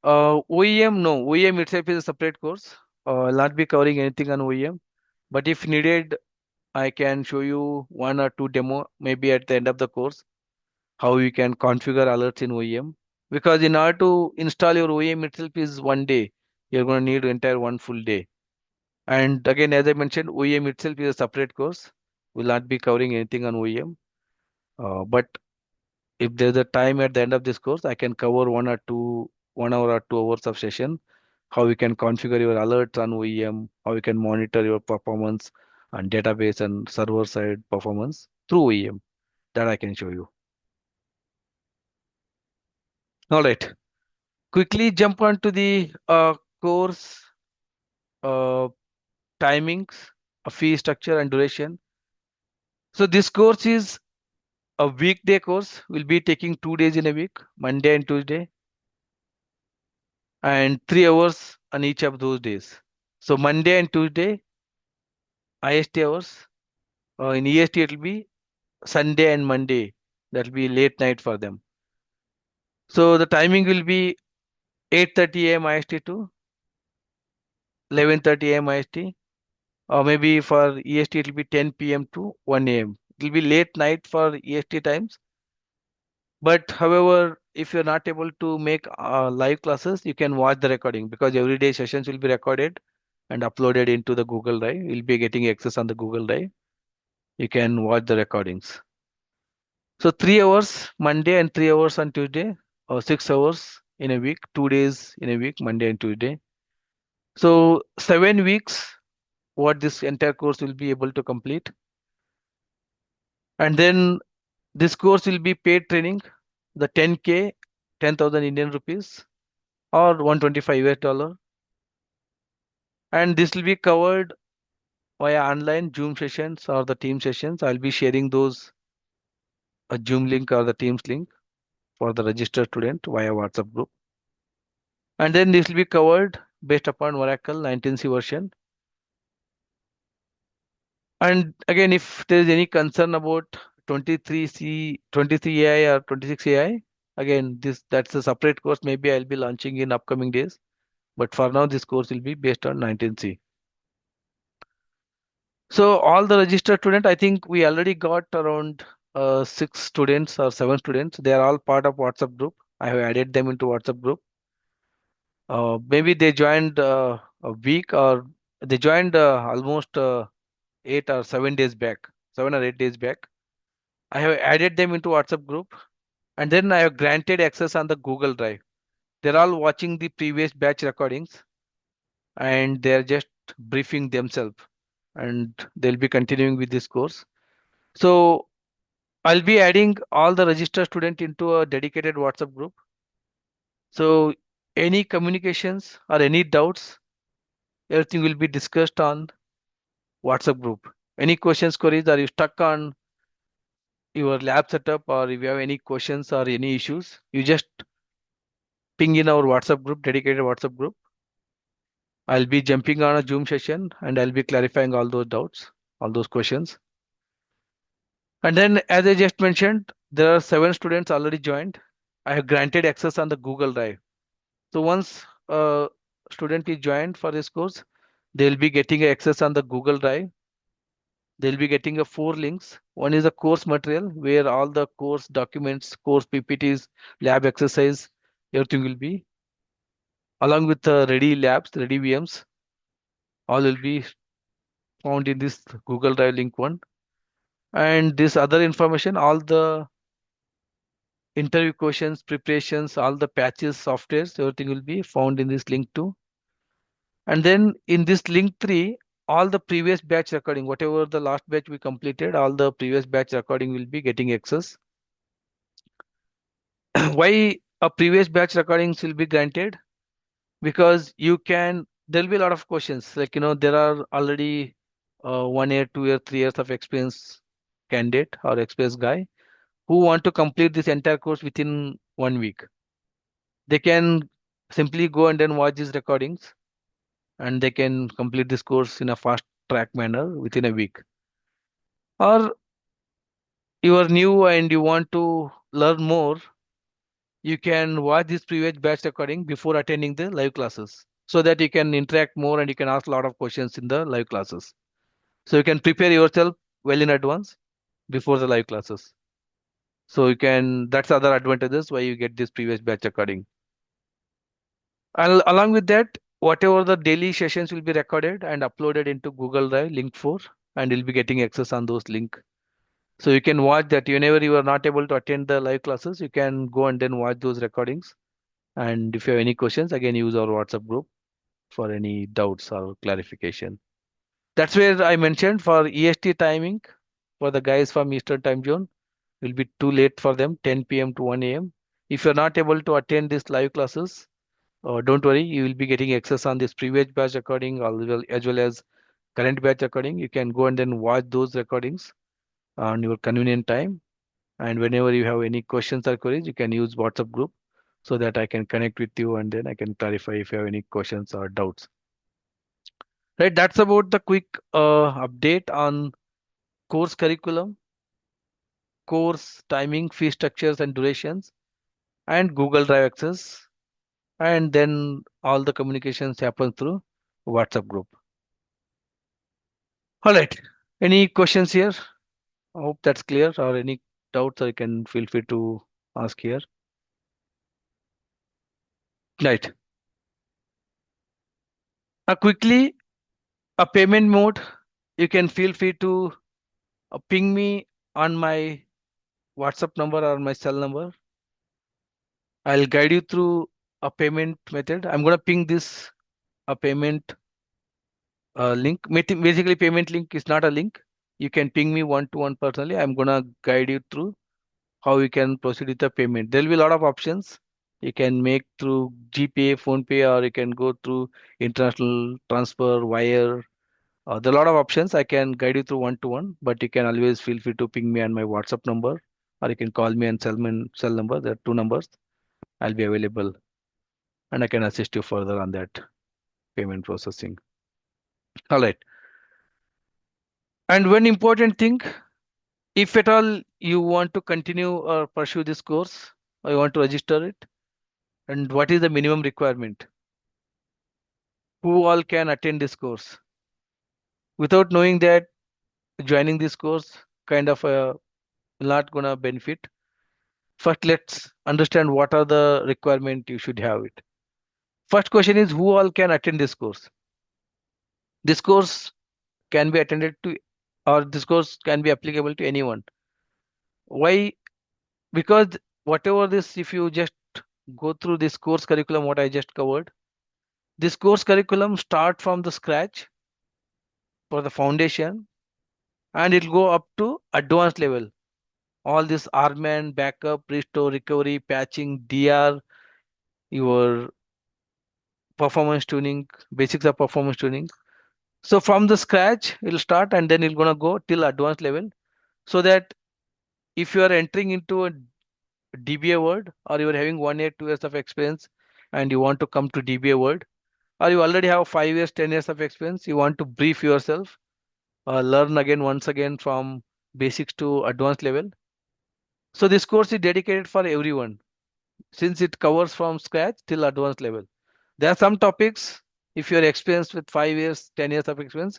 OEM, no. OEM itself is a separate course. I'll not be covering anything on OEM. But if needed, I can show you one or two demo, maybe at the end of the course, how you can configure alerts in OEM. Because in order to install your OEM itself is one day. You're going to need entire one full day. And again, as I mentioned, OEM itself is a separate course. We'll not be covering anything on OEM. But if there's a time at the end of this course, I can cover 1 hour or 2 hours of session, how you can configure your alerts on OEM, how you can monitor your performance and database and server side performance through OEM. That I can show you. All right. Quickly jump onto the course uh, timings, a fee structure and duration. So this course is a weekday course. We'll be taking 2 days in a week, Monday and Tuesday, and 3 hours on each of those days. So Monday and Tuesday, IST hours. In EST, it will be Sunday and Monday. That will be late night for them. So the timing will be 8:30 a.m. IST to 11:30 a.m. IST, or maybe for EST it will be 10 p.m. to 1 a.m. It will be late night for EST times. But however, if you're not able to make live classes, you can watch the recording because every day sessions will be recorded and uploaded into the Google Drive. You'll be getting access on the Google Drive. You can watch the recordings. So 3 hours Monday and 3 hours on Tuesday, or 6 hours in a week, 2 days in a week, Monday and Tuesday. So 7 weeks, what this entire course will be able to complete. And then this course will be paid training, the 10K, 10,000 Indian rupees or 125 US dollar. And this will be covered via online Zoom sessions or the team sessions. I'll be sharing those a Zoom link or the Teams link for the registered student via WhatsApp group. And then this will be covered based upon Oracle 19C version. And again, if there is any concern about 23C, 23 AI or 26 AI, again, that's a separate course. Maybe I'll be launching in upcoming days. But for now, this course will be based on 19C. So all the registered student, I think we already got around 6 students or 7 students. They are all part of WhatsApp group. I have added them into WhatsApp group. Maybe they joined a week or they joined almost 8 or 7 days back, 7 or 8 days back. I have added them into WhatsApp group and then I have granted access on the Google Drive. They're all watching the previous batch recordings and they're just briefing themselves and they'll be continuing with this course. So I'll be adding all the registered student into a dedicated WhatsApp group. So any communications or any doubts, everything will be discussed on WhatsApp group. Any questions, queries, are you stuck on your lab setup or if you have any questions or any issues, you just ping in our WhatsApp group, dedicated WhatsApp group. I'll be jumping on a Zoom session and I'll be clarifying all those doubts, all those questions. And then, as I just mentioned, there are 7 students already joined. I have granted access on the Google Drive. So once a student is joined for this course, they'll be getting access on the Google Drive. They'll be getting a 4 links. One is a course material where all the course documents, course PPTs, lab exercise, everything will be along with the ready labs, ready VMs, all will be found in this Google Drive link one. And this other information, all the interview questions, preparations, all the patches, softwares, everything will be found in this link too. And then in this link 3, all the previous batch recording, whatever the last batch we completed, all the previous batch recording will be getting access. Why a previous batch recordings will be granted? Because there'll be a lot of questions. Like, there are already 1 year, 2 year, 3 years of experience candidate or experienced guy who want to complete this entire course within 1 week. They can simply go and then watch these recordings and they can complete this course in a fast track manner within a week. Or you are new and you want to learn more, you can watch this previous batch recording before attending the live classes so that you can interact more and you can ask a lot of questions in the live classes. So you can prepare yourself well in advance before the live classes. So that's other advantages why you get this previous batch recording. And along with that, whatever the daily sessions will be recorded and uploaded into Google Drive link 4 and you'll be getting access on those link. So you can watch that whenever you are not able to attend the live classes, you can go and then watch those recordings. And if you have any questions, again, use our WhatsApp group for any doubts or clarification. That's where I mentioned for EST timing for the guys from Eastern time zone will be too late for them, 10 p.m. to 1 a.m. If you're not able to attend these live classes, don't worry, you will be getting access on this previous batch recording as well as current batch recording. You can go and then watch those recordings on your convenient time. And whenever you have any questions or queries, you can use WhatsApp group so that I can connect with you and then I can clarify if you have any questions or doubts. Right, that's about the quick update on course curriculum, course timing, fee structures and durations, and Google Drive access. And then all the communications happen through WhatsApp group. All right. Any questions here? I hope that's clear or any doubts or you can feel free to ask here. Right. Quickly, a payment mode, you can feel free to ping me on my WhatsApp number or my cell number. I'll guide you through a payment method. I'm going to ping this a payment link. Basically, payment link is not a link. you can ping me one to one personally. I'm gonna guide you through how you can proceed with the payment. There will be a lot of options. You can make through GPay, phone pay, or you can go through international transfer, wire. There are a lot of options. I can guide you through one to one, but you can always feel free to ping me on my WhatsApp number, or you can call me on cell number. There are two numbers. I'll be available, and I can assist you further on that payment processing. All right. And one important thing, if at all you want to continue or pursue this course, or you want to register it, and what is the minimum requirement? Who all can attend this course? Without knowing that, joining this course kind of not gonna benefit. First, let's understand what are the requirement you should have it. First question is who all can attend this course? This course can be attended to, or this course can be applicable to anyone. Why? Because whatever this, if you just go through this course curriculum, what I just covered, this course curriculum start from the scratch for the foundation, and it'll go up to advanced level. All this RMAN, backup, restore, recovery, patching, DR, your performance tuning, basics of performance tuning. So from the scratch, it'll start and then it's gonna go till advanced level. So that if you are entering into a DBA world, or you are having 1 year, 2 years of experience and you want to come to DBA world, or you already have 5 years, 10 years of experience, you want to brief yourself, learn again once again from basics to advanced level. So this course is dedicated for everyone since it covers from scratch till advanced level. There are some topics, if you're experienced with 5 years, 10 years of experience,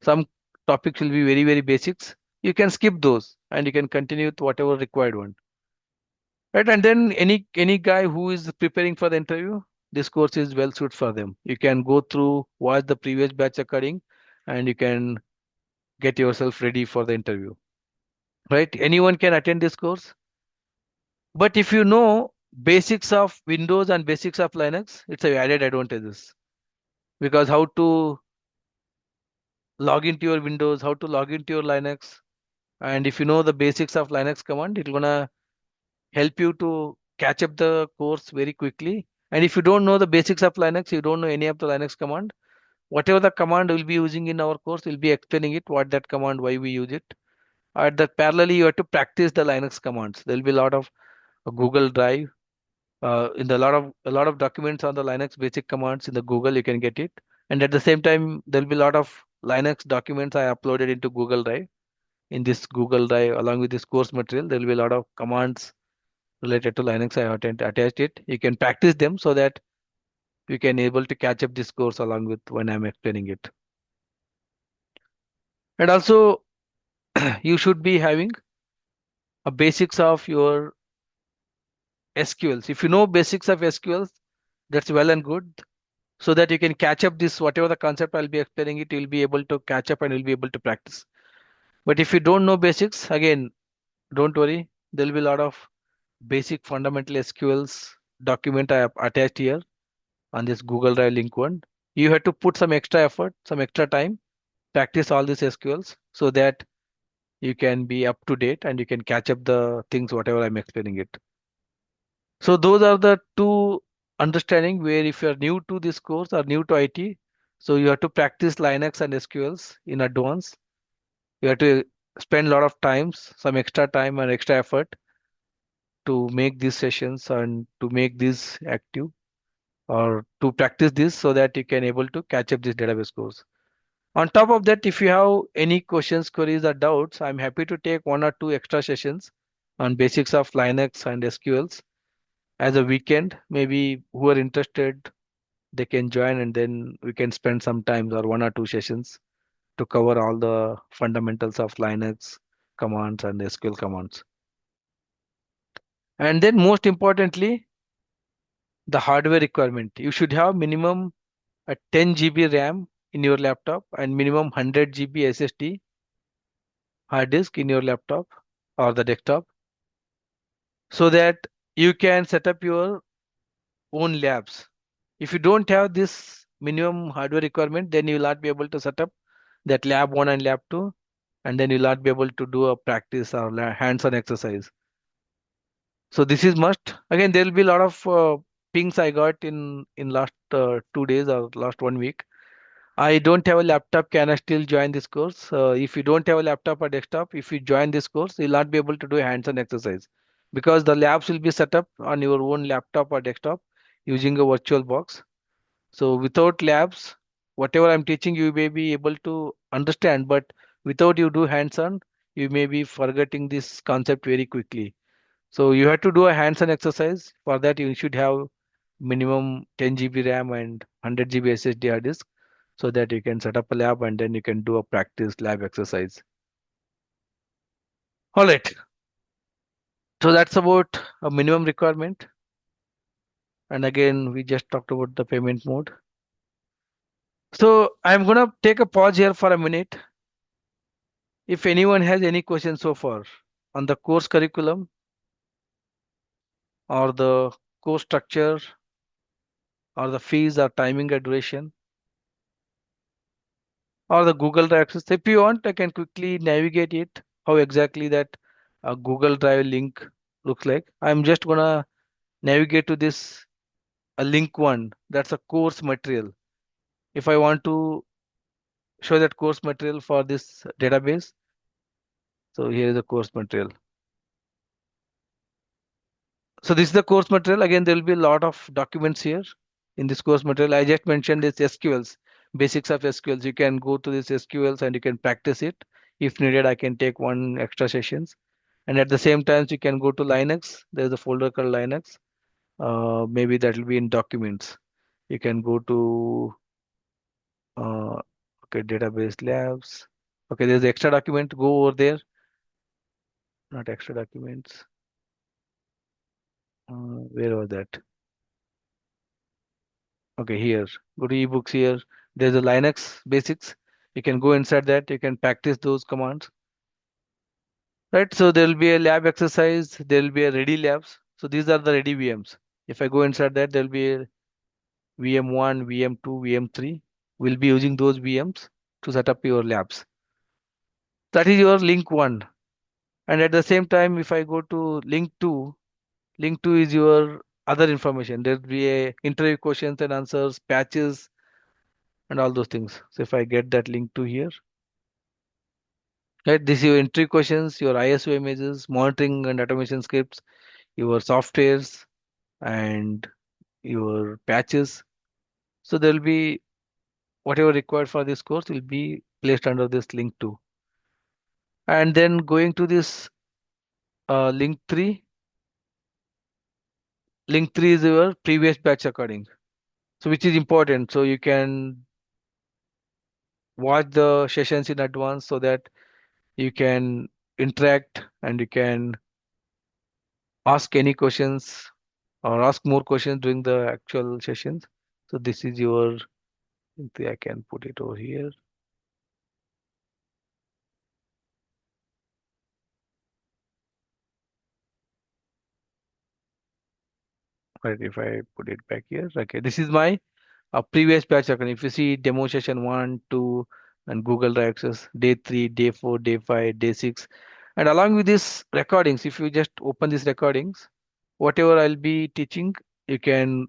some topics will be very, very basics. You can skip those and you can continue with whatever required one. Right. And then any guy who is preparing for the interview, this course is well suited for them. You can go through, watch the previous batch occurring, and you can get yourself ready for the interview. Right? Anyone can attend this course. But if you know basics of Windows and basics of Linux, it's a added advantages. Because how to log into your Windows, how to log into your Linux, and if you know the basics of Linux command, it's gonna help you to catch up the course very quickly. And if you don't know the basics of Linux, you don't know any of the Linux command, whatever the command we'll be using in our course, we'll be explaining it, what that command, why we use it. At that parallelly, you have to practice the Linux commands. There'll be a lot of Google Drive, in the a lot of documents on the Linux basic commands in the Google, you can get it. And at the same time, there'll be a lot of Linux documents I uploaded into Google Drive. In this Google Drive, along with this course material, there will be a lot of commands related to Linux. I attached it. You can practice them so that you can able to catch up this course along with when I'm explaining it. And also, you should be having a basics of your SQLs. If you know basics of SQLs, that's well and good. So that you can catch up this whatever the concept I'll be explaining it, you'll be able to catch up and you'll be able to practice. But if you don't know basics, again, don't worry. There'll be a lot of basic fundamental SQLs document I have attached here on this Google Drive link one. You have to put some extra effort, some extra time, practice all these SQLs so that you can be up to date and you can catch up the things whatever I'm explaining it. So those are the two understanding where if you're new to this course or new to IT, so you have to practice Linux and SQLs in advance. You have to spend a lot of times, some extra time and extra effort to make these sessions and to make this active or to practice this so that you can able to catch up this database course. On top of that, if you have any questions, queries or doubts, I'm happy to take 1 or 2 extra sessions on basics of Linux and SQLs as a weekend. Maybe who are interested, they can join and then we can spend some time or 1 or 2 sessions to cover all the fundamentals of Linux commands and SQL commands. And then most importantly, the hardware requirement. You should have minimum a 10 GB RAM in your laptop and minimum 100 GB SSD hard disk in your laptop or the desktop so that you can set up your own labs. If you don't have this minimum hardware requirement, then you will not be able to set up that lab 1 and lab 2. and then you'll not be able to do a practice or hands-on exercise. So this is must. Again, there will be a lot of pings I got in last 2 days or last 1 week. I don't have a laptop. Can I still join this course? If you don't have a laptop or desktop, if you join this course, you'll not be able to do hands-on exercise because the labs will be set up on your own laptop or desktop using a virtual box. So without labs, whatever I'm teaching, you may be able to understand, but without you do hands-on, you may be forgetting this concept very quickly. So you have to do a hands-on exercise. For that, you should have minimum 10 GB RAM and 100 GB SSD hard disk so that you can set up a lab and then you can do a practice lab exercise. All right. So that's about a minimum requirement. And again, we just talked about the payment mode. So I'm gonna take a pause here for a minute. If anyone has any questions so far on the course curriculum or the course structure or the fees or timing or duration or the Google Drive access, if you want, I can quickly navigate it, how exactly that Google Drive link looks like. I'm just gonna navigate to this a link one. That's a course material. If I want to show that course material for this database, so here is the course material. So this is the course material. Again, there will be a lot of documents here in this course material. I just mentioned this SQLs, basics of SQLs. You can go to this SQLs and you can practice it. If needed, I can take one extra sessions. And at the same time, you can go to Linux. There's a folder called Linux. Maybe that will be in documents. You can go to okay, database labs. Okay, there's the extra document. Go over there. Not extra documents. Where was that? Okay, here. Go to ebooks here. There's a Linux basics. You can go inside that. You can practice those commands. Right. So there will be a lab exercise. There will be a ready labs. So these are the ready VMs. If I go inside that, there will be a VM1, VM2, VM3. We'll be using those VMs to set up your labs. That is your link one. And at the same time, if I go to link two is your other information. There'll be a interview questions and answers, patches, and all those things. So if I get that link to here, right, this is your entry questions, your ISO images, monitoring and automation scripts, your softwares, and your patches. So there will be whatever required for this course will be placed under this link two. And then going to this link three. Link three is your previous batch recording. So which is important. So you can watch the sessions in advance so that you can interact and you can ask any questions or ask more questions during the actual sessions. So this is your, I can put it over here. Right, if I put it back here, okay, this is my previous batch recording. If you see demo session 1, 2, and Google Drive access, day 3, day 4, day 5, day 6. And along with these recordings, if you just open these recordings, whatever I'll be teaching, you can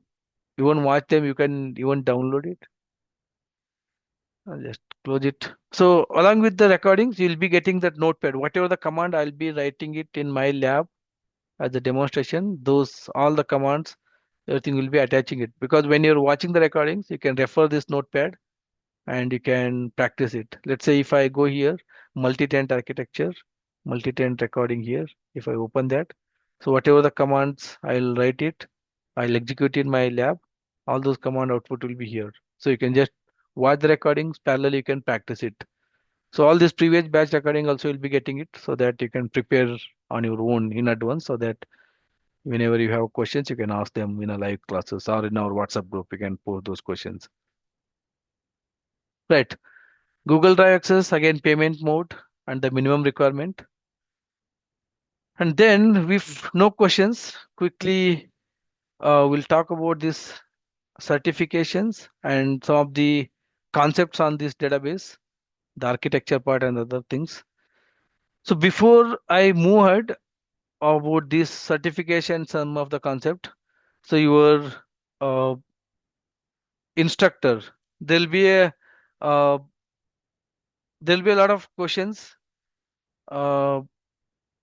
even watch them, you can even download it. I'll just close it. So along with the recordings, you'll be getting that notepad. Whatever the command, I'll be writing it in my lab as a demonstration. Those all the commands, everything will be attaching it. Because when you're watching the recordings, you can refer this notepad and you can practice it. Let's say if I go here, multi-tenant architecture, multi-tenant recording here, if I open that, so whatever the commands, I'll write it, I'll execute in my lab, all those command output will be here. So you can just watch the recordings, parallel you can practice it. So all this previous batch recording also will be getting it so that you can prepare on your own in advance so that whenever you have questions, you can ask them in a live classes or in our WhatsApp group, you can post those questions. Right. Google Drive access, again, payment mode and the minimum requirement. And then with no questions, quickly we'll talk about this certifications and some of the concepts on this database, the architecture part and other things. So before I move ahead about this certification, some of the concept. So your uh, instructor, there'll be a uh, there'll be a lot of questions.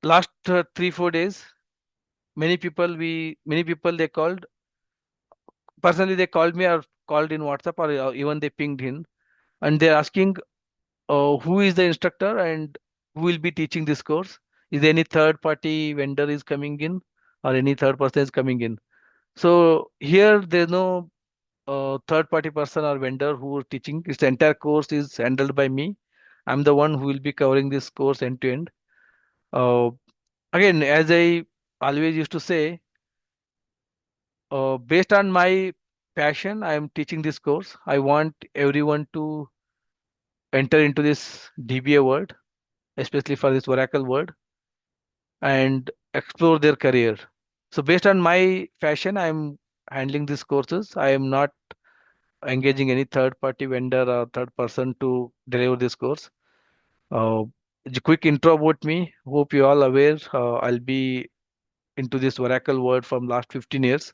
Last 3 4 days, many people they called personally. They called me or called in WhatsApp or even they pinged in, and they're asking who is the instructor and who will be teaching this course. Is there any third party vendor is coming in or any third person is coming in? So here there's no third party person or vendor who is teaching. It's the entire course is handled by me. I'm the one who will be covering this course end to end. Uh, Again, as I always used to say, based on my passion, I am teaching this course. I want everyone to enter into this DBA world, especially for this Oracle world, and explore their career. So based on my passion, I am handling these courses. I am not engaging any third party vendor or third person to deliver this course. Uh, a quick intro about me. Hope you all aware. I'll be into this Oracle world from last 15 years,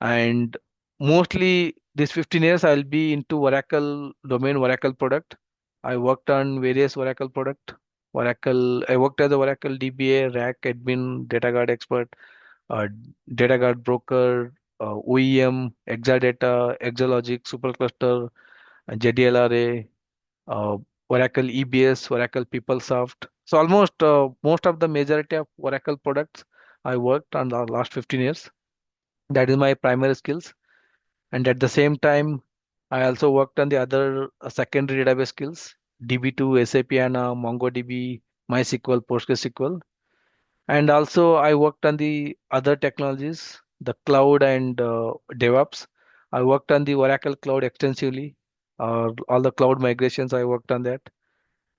and mostly this 15 years I'll be into Oracle domain, Oracle product. I worked on various Oracle product. I worked as a Oracle DBA, rack admin, data guard expert, uh, data guard broker, OEM, Exadata, Exalogic, Supercluster, JDLRA, uh, Oracle EBS, Oracle PeopleSoft. So almost most of the majority of Oracle products I worked on the last 15 years. That is my primary skills. And at the same time, I also worked on the other secondary database skills, DB2, SAP HANA, MongoDB, MySQL, PostgreSQL. And also I worked on the other technologies, the cloud and DevOps. I worked on the Oracle Cloud extensively. All the cloud migrations, I worked on that.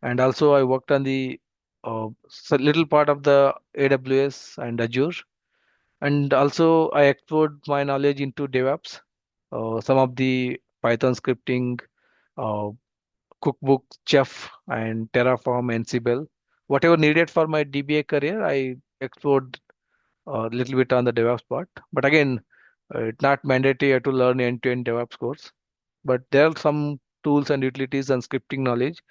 And also I worked on the little part of the AWS and Azure. And also I explored my knowledge into DevOps, some of the Python scripting, uh, Cookbook, Chef, and Terraform, Ansible. Whatever needed for my DBA career, I explored a little bit on the DevOps part. But again, it's not mandatory to learn end-to-end DevOps course. But there are some tools and utilities and scripting knowledge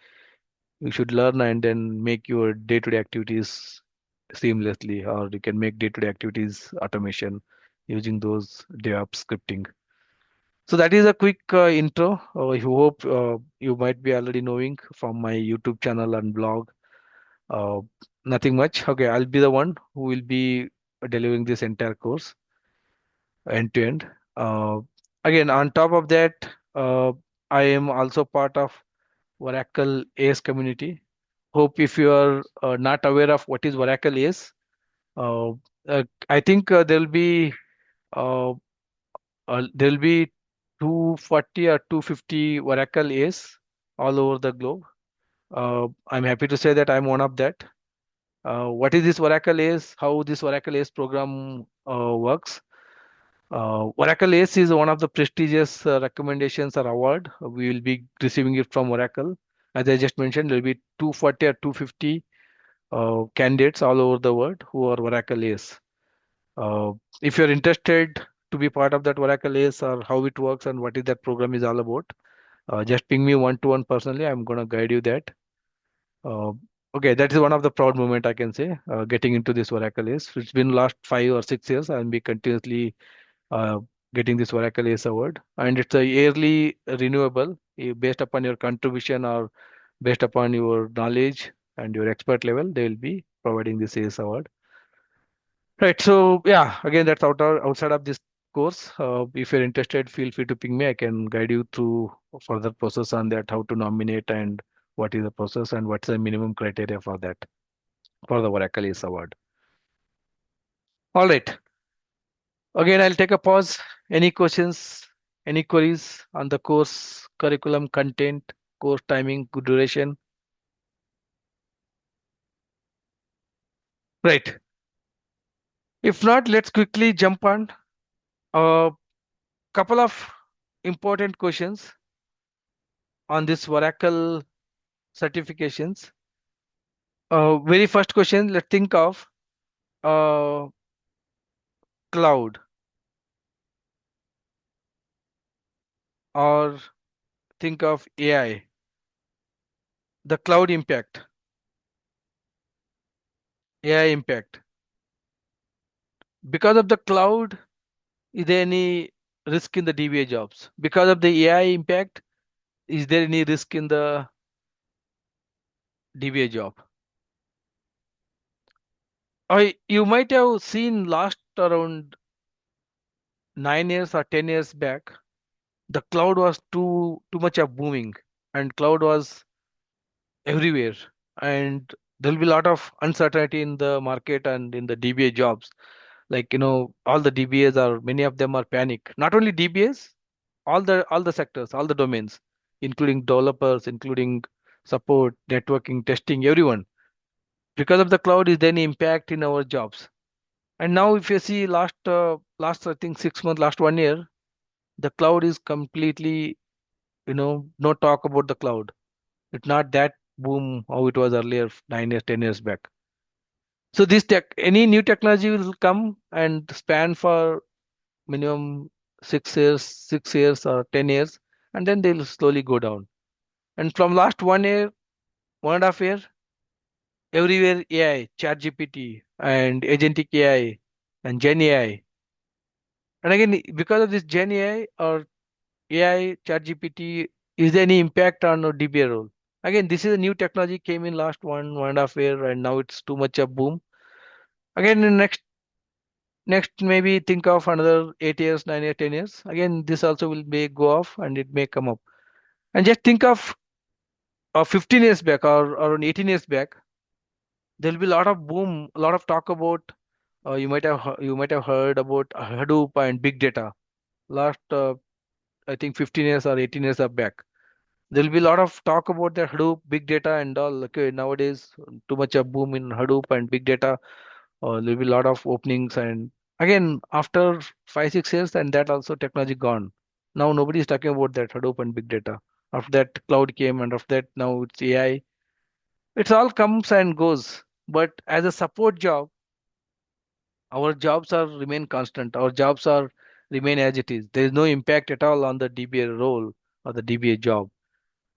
you should learn and then make your day-to-day activities seamlessly, or you can make day-to-day activities automation using those DevOps scripting. So that is a quick intro. I hope you might be already knowing from my YouTube channel and blog. Uh, Nothing much. Okay, I'll be the one who will be delivering this entire course end to end. Uh, Again, on top of that, I am also part of Oracle AS community. Hope if you are not aware of what is Oracle AS, uh, I think uh, there'll be 240 or 250 Oracle AS all over the globe. I'm happy to say that I'm one of that. What is this Oracle AS? How this Oracle AS program works? Oracle ACE is one of the prestigious recommendations or award. We will be receiving it from Oracle. As I just mentioned, there will be 240 or 250 candidates all over the world who are Oracle ACE. Uh, if you're interested to be part of that Oracle ACE or how it works and what is that program is all about, just ping me one to one personally. I'm going to guide you that. Uh, okay, that is one of the proud moment I can say. Getting into this Oracle ACE. It's been last 5 or 6 years. I'll be continuously uh, getting this Oracle ACE award, and it's a yearly renewable based upon your contribution or based upon your knowledge and your expert level. They will be providing this ACE award. Right. So yeah, again, that's outside of this course. If you're interested, feel free to ping me. I can guide you through further process on that, how to nominate and what is the process and what's the minimum criteria for that for the Oracle ACE award. All right. Again, I'll take a pause. Any questions, any queries on the course curriculum content, course timing, duration? Right. If not, let's quickly jump on a couple of important questions on this Oracle certifications. Very first question, let's think of uh, cloud, or think of AI. The cloud impact, AI impact. Because of the cloud, is there any risk in the DBA jobs? Because of the AI impact, is there any risk in the DBA job? You might have seen last around 9 years or 10 years back, the cloud was too much of booming, and cloud was everywhere, and there will be a lot of uncertainty in the market and in the DBA jobs. Like all the DBAs are, many of them are panic. Not only DBAs, all the sectors, all the domains, including developers, including support, networking, testing, everyone. Because of the cloud, is there any impact in our jobs? And now, if you see last I think 6 months, last 1 year, the cloud is completely, no talk about the cloud. It's not that boom how it was earlier, 9 years, 10 years back. So any new technology will come and span for minimum 6 years, 6 years or 10 years, and then they'll slowly go down. And from last 1 year, 1.5 year, everywhere AI, ChatGPT and agentic AI and Gen AI. And again, because of this Gen AI or AI, ChatGPT, is there any impact on our DBA role? Again, this is a new technology came in last 1.5 year, and now it's too much of boom. Again, in next maybe think of another 8 years, 9 years, 10 years. Again, this also will may go off and it may come up. And just think of 15 years back or around 18 years back, there will be a lot of boom, a lot of talk about. You might have heard about Hadoop and big data. Last I think 15 years or 18 years are back. There will be a lot of talk about the Hadoop, big data, and all. Okay, nowadays too much of boom in Hadoop and big data. There will be a lot of openings, and again after 5 6 years, and that also technology gone. Now nobody is talking about that Hadoop and big data. After that, cloud came, and after that, now it's AI. It's all comes and goes. But as a support job, our jobs are remain constant. Our jobs are remain as it is. There is no impact at all on the DBA role or the DBA job.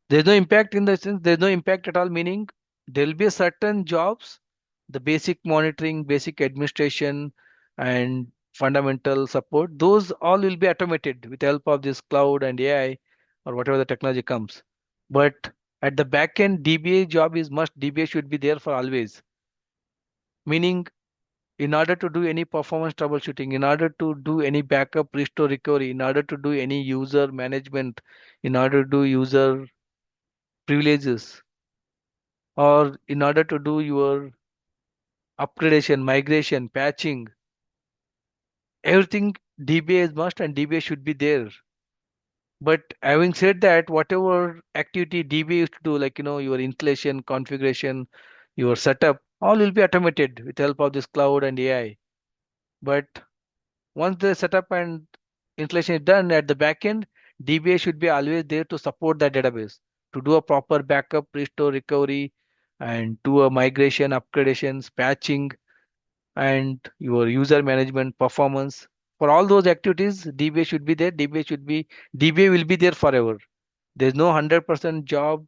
There's no impact in the sense there's no impact at all, meaning there will be certain jobs, the basic monitoring, basic administration, and fundamental support. Those all will be automated with the help of this cloud and AI or whatever the technology comes. But at the back end, DBA job is must. DBA should be there for always. Meaning, in order to do any performance troubleshooting, in order to do any backup, restore, recovery, in order to do any user management, in order to do user privileges, or in order to do your upgradation, migration, patching, everything DBA is must and DBA should be there. But having said that, whatever activity DBA used to do, like your installation, configuration, your setup, all will be automated with help of this cloud and AI. But once the setup and installation is done at the back end, DBA should be always there to support that database, to do a proper backup, restore, recovery, and do a migration, upgradations, patching, and your user management performance. For all those activities, DBA should be there. DBA will be there forever. There's no 100% job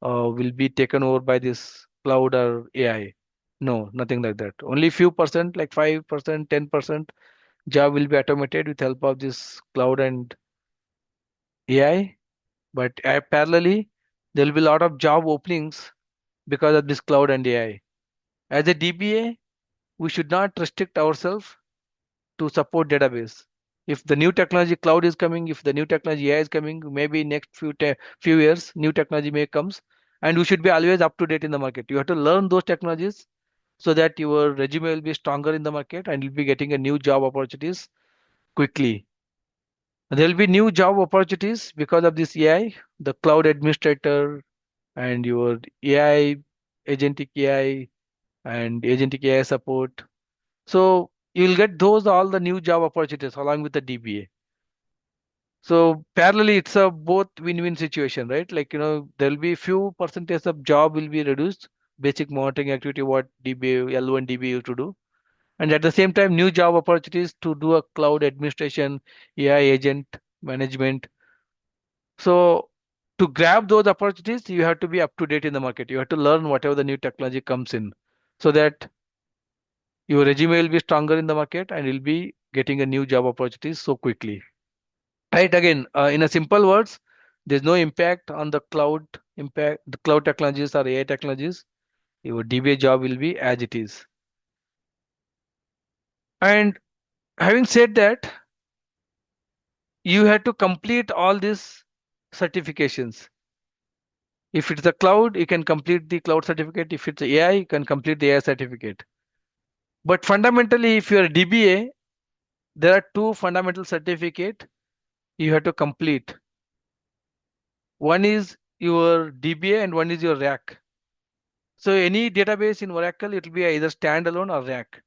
will be taken over by this cloud or AI. No, nothing like that. Only few percent, like 5%, 10% job will be automated with help of this cloud and AI. But parallelly, there will be a lot of job openings because of this cloud and AI. As a DBA, we should not restrict ourselves to support database. If the new technology cloud is coming, if the new technology AI is coming, maybe next few years, new technology may comes, and we should be always up to date in the market. You have to learn those technologies so that your resume will be stronger in the market and you'll be getting a new job opportunities quickly. There will be new job opportunities because of this AI, the cloud administrator and your AI, agentic AI and agentic AI support. So you'll get those all the new job opportunities along with the DBA. So parallelly, it's a both win-win situation, right? Like there'll be few percentage of job will be reduced, basic monitoring activity what DBA, L1 DBA used to do. And at the same time, new job opportunities to do a cloud administration, AI agent management. So to grab those opportunities, you have to be up to date in the market. You have to learn whatever the new technology comes in so that your resume will be stronger in the market and you'll be getting a new job opportunities so quickly. Right, again, in a simple words, there's no impact on the cloud technologies or AI technologies. Your DBA job will be as it is. And having said that, you have to complete all these certifications. If it's a cloud, you can complete the cloud certificate. If it's AI, you can complete the AI certificate. But fundamentally, if you're a DBA, there are two fundamental certificate you have to complete. One is your DBA and one is your rack. So any database in Oracle, it will be either standalone or rack.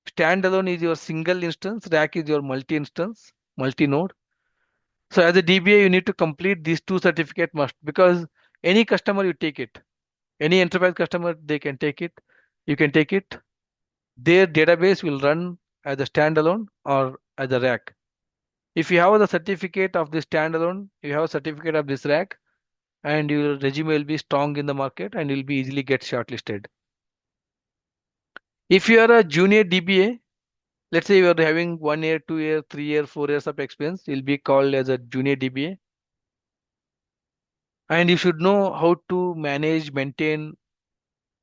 Standalone is your single instance, rack is your multi-instance, multi-node. So as a DBA, you need to complete these two certificate must because any customer you take it, any enterprise customer they can take it, you can take it. Their database will run as a standalone or as a rack. If you have the certificate of this standalone, you have a certificate of this rack, and your resume will be strong in the market and you'll be easily get shortlisted. If you are a junior DBA, let's say you are having 1 year, 2 year, 3 year, 4 years of experience, you'll be called as a junior DBA. And you should know how to manage, maintain,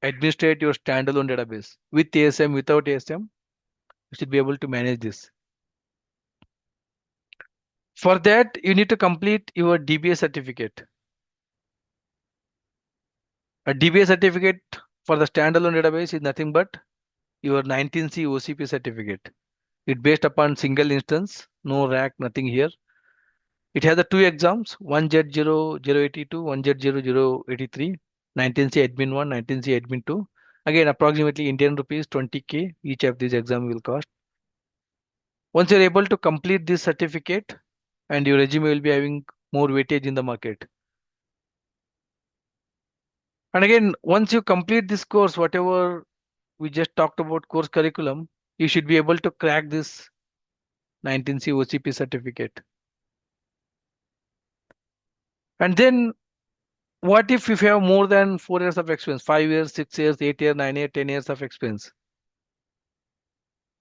administrate your standalone database with ASM, without ASM. You should be able to manage this. For that, you need to complete your DBA certificate. A DBA certificate for the standalone database is nothing but your 19C OCP certificate. It based upon single instance, no rack, nothing here. It has the two exams, 1Z0082, 1Z0083, 19C admin 1, 19C admin 2. Again, approximately Indian rupees 20K each of these exam will cost. Once you're able to complete this certificate, and your resume will be having more weightage in the market. And again, once you complete this course, whatever we just talked about course curriculum, you should be able to crack this 19C OCP certificate. And then what if you have more than 4 years of experience, 5 years, 6 years, 8 years, 9 years, 10 years of experience?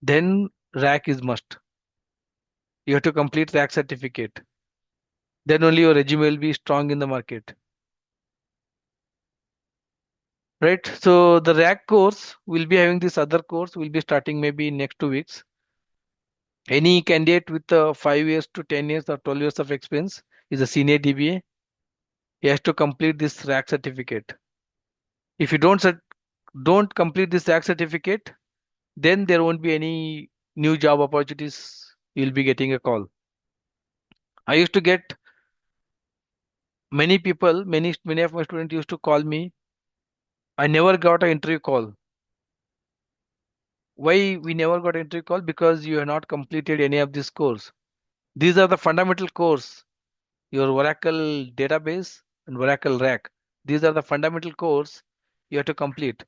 Then rack is must. You have to complete rack certificate. Then only your resume will be strong in the market. Right? So the rack course will be having this other course will be starting maybe in next 2 weeks. Any candidate with 5 years to 10 years or 12 years of experience is a senior DBA. He has to complete this rack certificate. If you don't complete this rack certificate, then there won't be any new job opportunities. You'll be getting a call. I used to get many people, many of my students used to call me. I never got an interview call. Why we never got an interview call? Because you have not completed any of this course. These are the fundamental course. Your Oracle database and Oracle rack. These are the fundamental course you have to complete.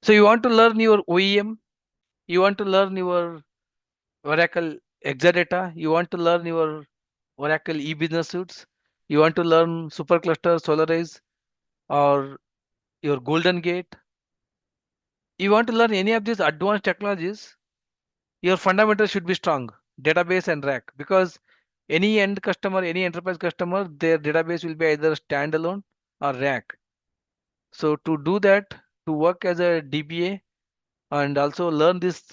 So you want to learn your OEM, you want to learn your Oracle Exadata, you want to learn your Oracle e-business suites, you want to learn supercluster, Solarize, or your Golden Gate. You want to learn any of these advanced technologies, your fundamentals should be strong, database and rack, because any end customer, any enterprise customer, their database will be either standalone or rack. So to do that, to work as a DBA and also learn this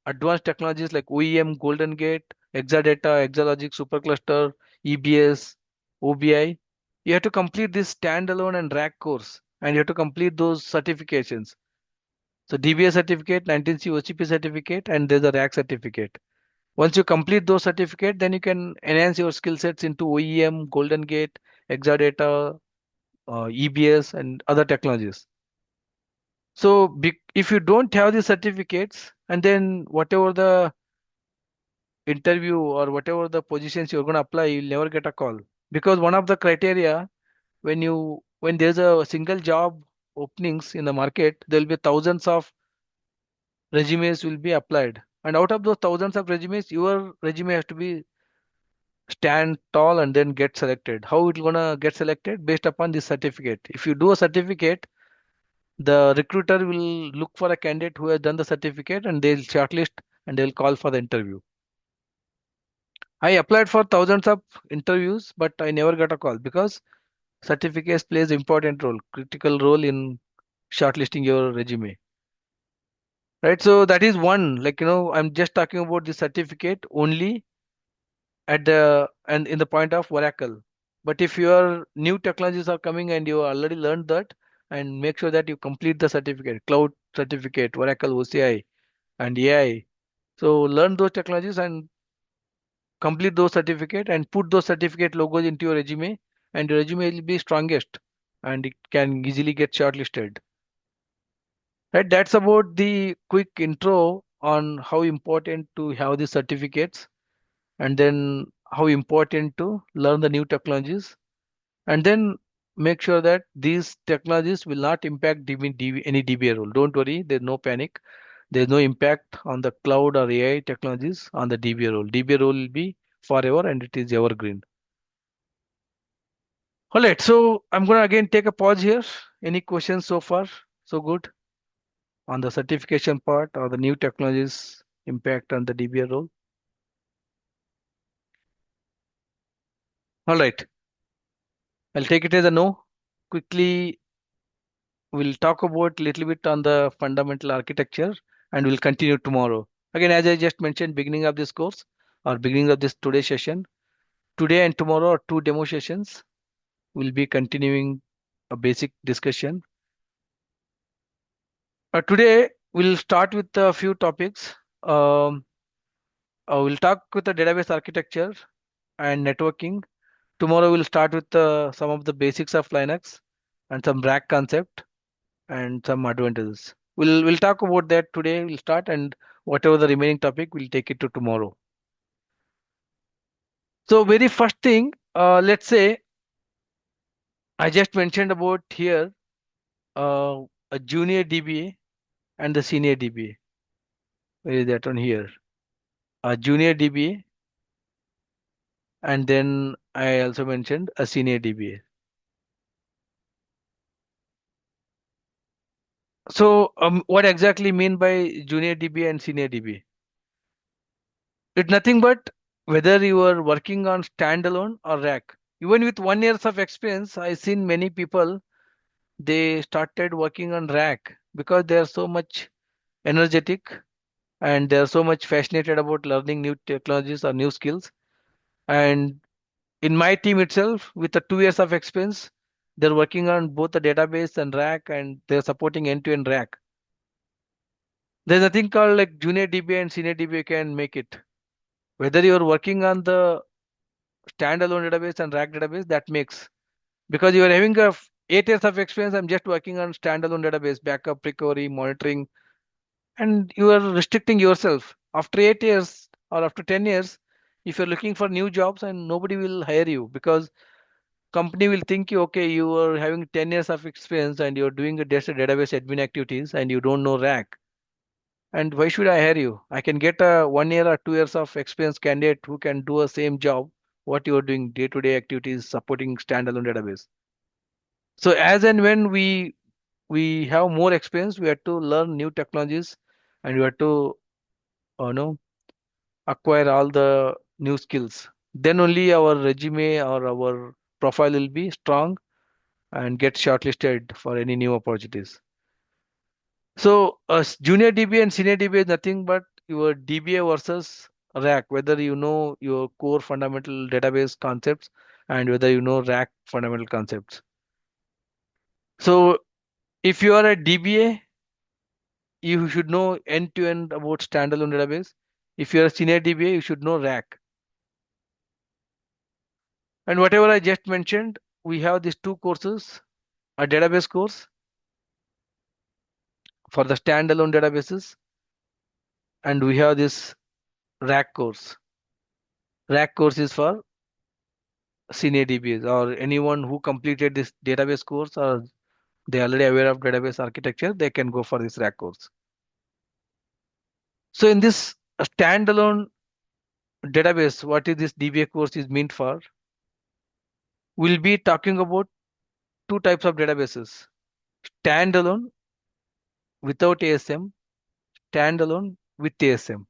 advanced technologies like OEM, Golden Gate, Exadata, Exalogic, Supercluster, EBS, OBI, you have to complete this standalone and rack course, and you have to complete those certifications. So DBA certificate, 19C OCP certificate, and there's a rack certificate. Once you complete those certificates, then you can enhance your skill sets into OEM, Golden Gate, Exadata, EBS, and other technologies. So if you don't have the certificates, and then whatever the interview or whatever the positions you're going to apply, you'll never get a call. Because one of the criteria when there's a single job openings in the market, there will be thousands of resumes will be applied. And out of those thousands of resumes, your resume has to be stand tall and then get selected. How it's gonna get selected? Based upon the certificate. If you do a certificate, the recruiter will look for a candidate who has done the certificate and they'll shortlist and they'll call for the interview. I applied for thousands of interviews, but I never got a call because certificates plays important role, critical role in shortlisting your resume. Right. So that is one, like, I'm just talking about the certificate only at the and in the point of Oracle. But if your new technologies are coming and you already learned that, and make sure that you complete the certificate, cloud certificate, Oracle OCI and AI. So learn those technologies and complete those certificate and put those certificate logos into your resume, and your resume will be strongest and it can easily get shortlisted. Right, that's about the quick intro on how important to have the certificates, and then how important to learn the new technologies, and then make sure that these technologies will not impact any DBA role. Don't worry, there's no panic. There's no impact on the cloud or AI technologies on the DBA role. DBA role will be forever and it is evergreen. All right, so I'm going to again take a pause here. Any questions so far? So good on the certification part or the new technologies impact on the DBA role? All right, I'll take it as a no. Quickly, we'll talk about a little bit on the fundamental architecture and we'll continue tomorrow. Again, as I just mentioned, beginning of this course or beginning of this today session, today and tomorrow are two demo sessions. We'll be continuing a basic discussion. Today, we'll start with a few topics. Um, we'll talk with the database architecture and networking. Tomorrow, we'll start with some of the basics of Linux and some rack concept and some advantages. We'll talk about that today. We'll start, and whatever the remaining topic, we'll take it to tomorrow. So, very first thing, let's say I just mentioned about here a junior DBA and the senior DBA. Where is that on here? A junior DBA, and then I also mentioned a senior DBA. So, what exactly mean by junior DBA and senior DBA? It's nothing but whether you are working on standalone or rack. Even with 1 years of experience, I've seen many people they started working on rack because they are so much energetic and they are so much fascinated about learning new technologies or new skills. And in my team itself, with the 2 years of experience, they're working on both the database and rack, and they're supporting end-to-end rack. There's nothing called like junior DBA and senior DBA can make it. Whether you're working on the standalone database and rack database, that makes, because you are having 8 years of experience. I'm just working on standalone database, backup, recovery, monitoring, and you are restricting yourself. After 8 years or after 10 years, if you're looking for new jobs, and nobody will hire you because company will think you, okay, you are having 10 years of experience and you're doing just a database admin activities and you don't know rack, and why should I hire you? I can get a 1 year or 2 years of experience candidate who can do a same job what you're doing day-to-day activities supporting standalone database. So as and when we have more experience, we have to learn new technologies and we have to know acquire all the new skills. Then only our resume or our profile will be strong and get shortlisted for any new opportunities. So junior DBA and senior DBA is nothing but your DBA versus rack, whether you know your core fundamental database concepts and whether you know rack fundamental concepts. So if you are a DBA, you should know end to end about standalone database. If you're a senior DBA, you should know rack. And whatever I just mentioned, we have these two courses, a database course for the standalone databases, and we have this rack course. Rack course is for senior DBAs or anyone who completed this database course or They already aware of database architecture, they can go for this rack course. So in this standalone database, what is this DBA course is meant for? We'll be talking about two types of databases: standalone without ASM, standalone with ASM.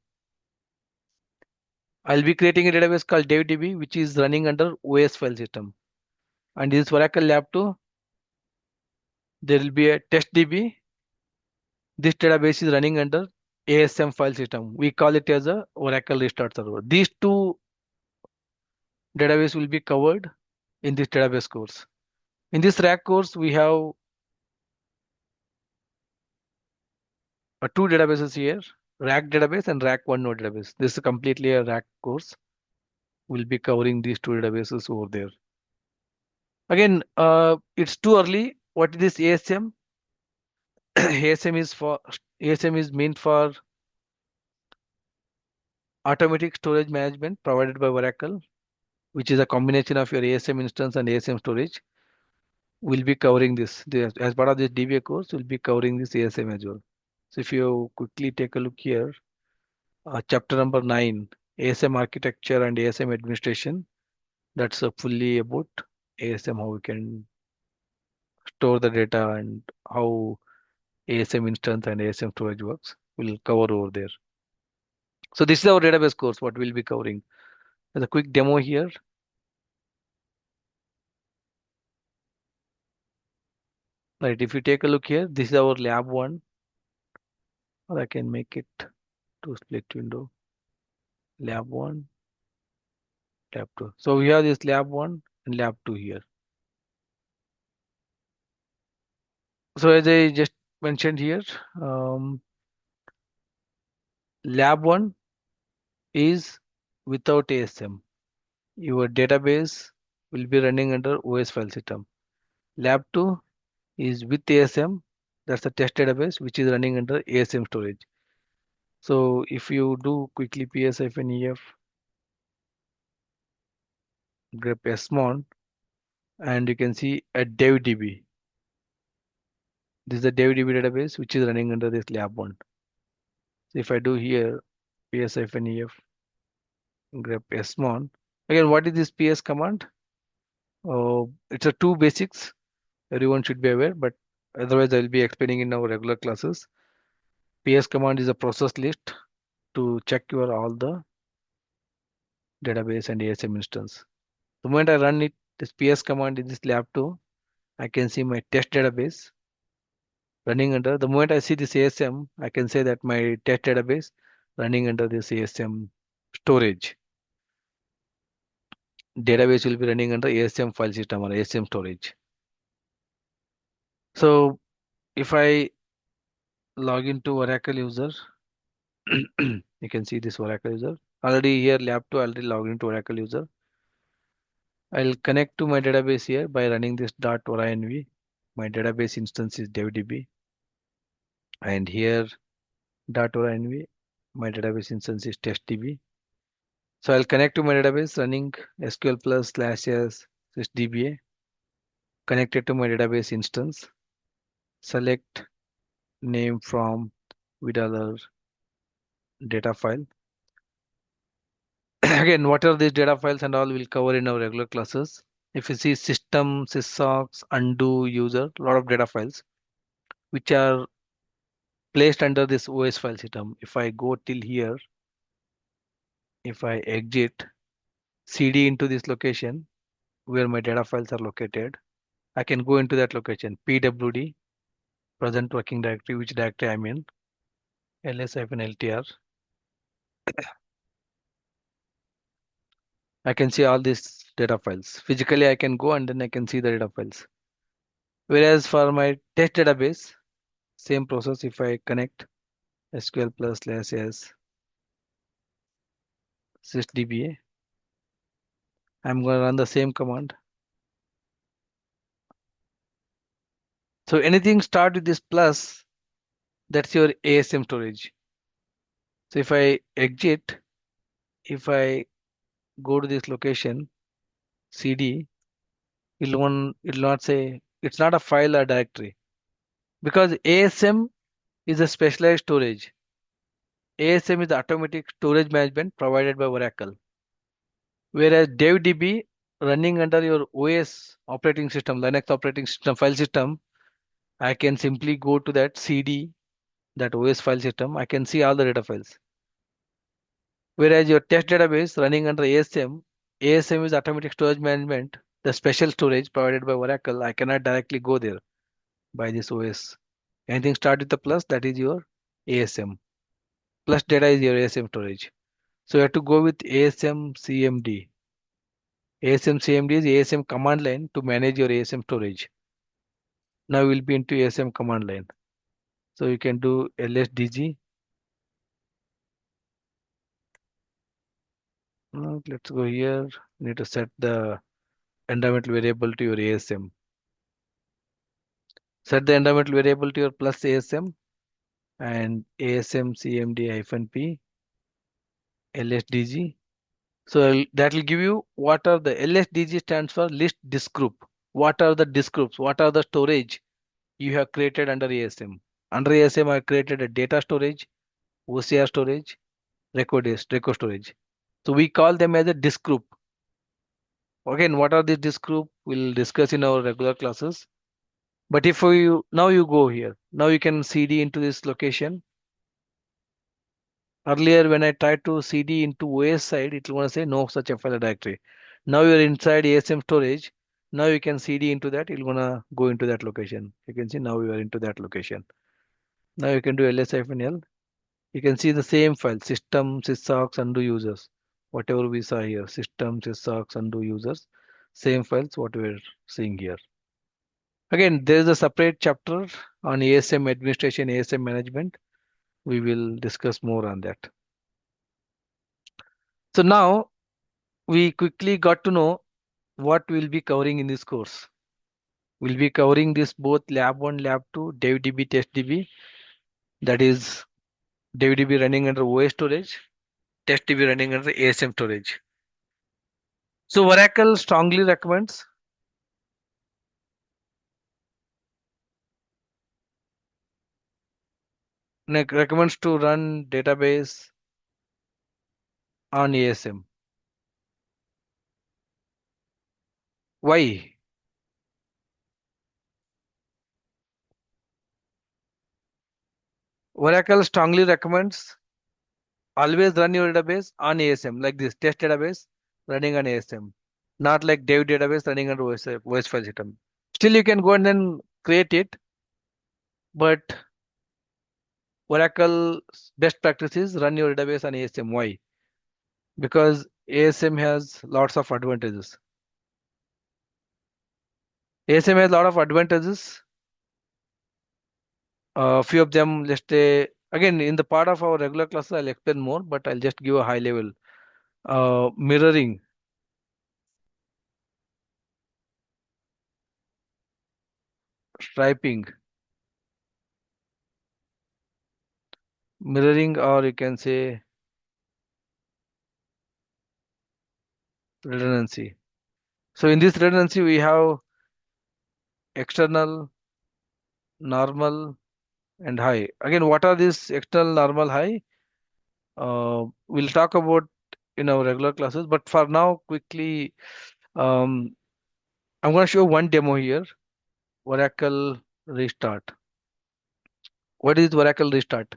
I'll be creating a database called DevDB, which is running under OS file system. And this Oracle Lab 2, there will be a test DB. This database is running under ASM file system. We call it as a Oracle Restart Server. These two database will be covered in this database course. In this rack course, we have two databases here, rack database and rack one node database. This is completely a rack course. We'll be covering these two databases over there. Again, it's too early. What is this ASM? ASM is for ASM is meant for automatic storage management provided by Oracle, which is a combination of your ASM instance and ASM storage. We'll be covering this. As part of this DBA course, we'll be covering this ASM as well. So if you quickly take a look here, chapter number 9, ASM architecture and ASM administration. That's fully about ASM, how we can store the data and how ASM instance and ASM storage works. We'll cover over there. So this is our database course, what we'll be covering. There's a quick demo here. Right, if you take a look here, this is our lab one, or I can make it to split window. Lab one, lab two. So we have this lab one and lab two here. So as I just mentioned here, lab one is without ASM. Your database will be running under OS file system. Lab 2 is with ASM. That's the test database which is running under ASM storage. So if you do quickly ps-ef grep smon, and you can see a devdb. This is the devdb database which is running under this lab 1. So if I do here ps-ef grep smon, again, what is this ps command? It's a two basics. Everyone should be aware, but otherwise I'll be explaining in our regular classes. PS command is a process list to check your all the database and ASM instance. The moment I run it, this PS command in this lab 2, I can see my test database running under. The moment I see this ASM, I can say that my test database running under this ASM storage. Database will be running under ASM file system or ASM storage. So if I log into Oracle user, you can see this Oracle user. Already here lab 2 already logged into Oracle user. I'll connect to my database here by running this .orinv. My database instance is devdb, and here .orinv, my database instance is testdb. So I'll connect to my database running SQL plus /s this DBA, connected to my database instance. Select name from $, data file. Again, what are these data files and all we'll cover in our regular classes. If you see system, sysocks, undo, user, a lot of data files which are placed under this OS file system. If I go till here, if I exit CD into this location where my data files are located, I can go into that location, pwd, present working directory, which directory I'm in, ls-ltr. I can see all these data files. Physically, I can go and then I can see the data files. Whereas for my test database, same process. If I connect SQL plus /s sysdba, I'm going to run the same command. So anything start with this plus, that's your ASM storage. So if I exit, if I go to this location, CD, it'll not say, it's not a file or directory. because ASM is a specialized storage. ASM is the automatic storage management provided by Oracle. Whereas DevDB running under your OS operating system, Linux operating system, file system, I can simply go to that CD, that OS file system. I can see all the data files. Whereas your test database running under ASM, ASM is automatic storage management, the special storage provided by Oracle. I cannot directly go there by this OS. Anything start with the plus, that is your ASM. Plus data is your ASM storage. So you have to go with ASM CMD. ASM CMD is ASM command line to manage your ASM storage. Now we'll be into ASM command line. So you can do lsdg. Let's go here. You need to set the environmental variable to your ASM. Set the environmental variable to your plus ASM and ASM CMD-P lsdg. So that will give you what are the LSDG stands for list disk group. What are the disk groups? What are the storage you have created under ASM? Under ASM, I created a data storage, OCR storage, record storage. So we call them as a disk group. Again, what are these disk group? We'll discuss in our regular classes. But if you now you go here, now you can CD into this location. Earlier, when I tried to CD into OS side, it will want to say no such a file directory. Now you're inside ASM storage. Now you can CD into that. It will gonna go into that location. You can see now you are into that location. Now you can do ls-l. You can see the same file, system, sysocs, undo users. Whatever we saw here, system, sysocs, undo users. Same files, what we're seeing here. Again, there is a separate chapter on ASM administration, ASM management. We will discuss more on that. So now we quickly got to know what we'll be covering in this course. We'll be covering this both lab 1, lab 2, DevDB, TestDB. That is DevDB running under OS storage, TestDB running under ASM storage. So Oracle strongly recommends to run database on ASM. Why? Oracle strongly recommends always run your database on ASM like this test database running on ASM, not like dev database running on OS file system. Still, you can go and then create it, but Oracle best practices run your database on ASM. Why? Because ASM has lots of advantages. ASM has a lot of advantages. A few of them, let's say, again, in the part of our regular classes, I'll explain more, but I'll just give a high level. Mirroring, striping, mirroring, or you can say redundancy. So in this redundancy, we have external, normal, and high. Again, what are these external, normal, high? We'll talk about in our regular classes, but for now, quickly, um, I'm going to show one demo here. Oracle restart. What is Oracle restart?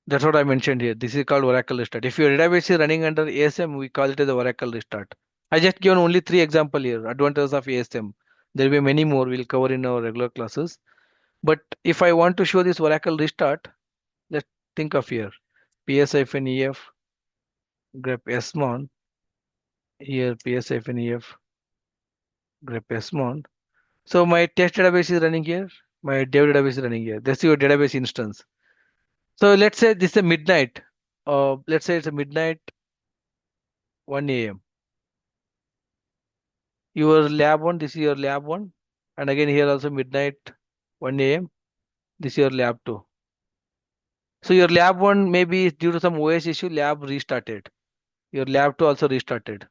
That's what I mentioned here. This is called Oracle restart. If your database is running under ASM, we call it as a Oracle restart. I just given only three example here. Advantages of ASM. There will be many more we'll cover in our regular classes. But if I want to show this Oracle restart, let's think of here. ps-ef grep smon. Here ps-ef grep smon. So my test database is running here. My dev database is running here. That's your database instance. So let's say this is a midnight. Let's say it's a midnight 1 a.m. Your lab one, this is your lab one. And again here also midnight 1 a.m. This is your lab two. So your lab one maybe due to some OS issue, lab restarted. Your lab two also restarted.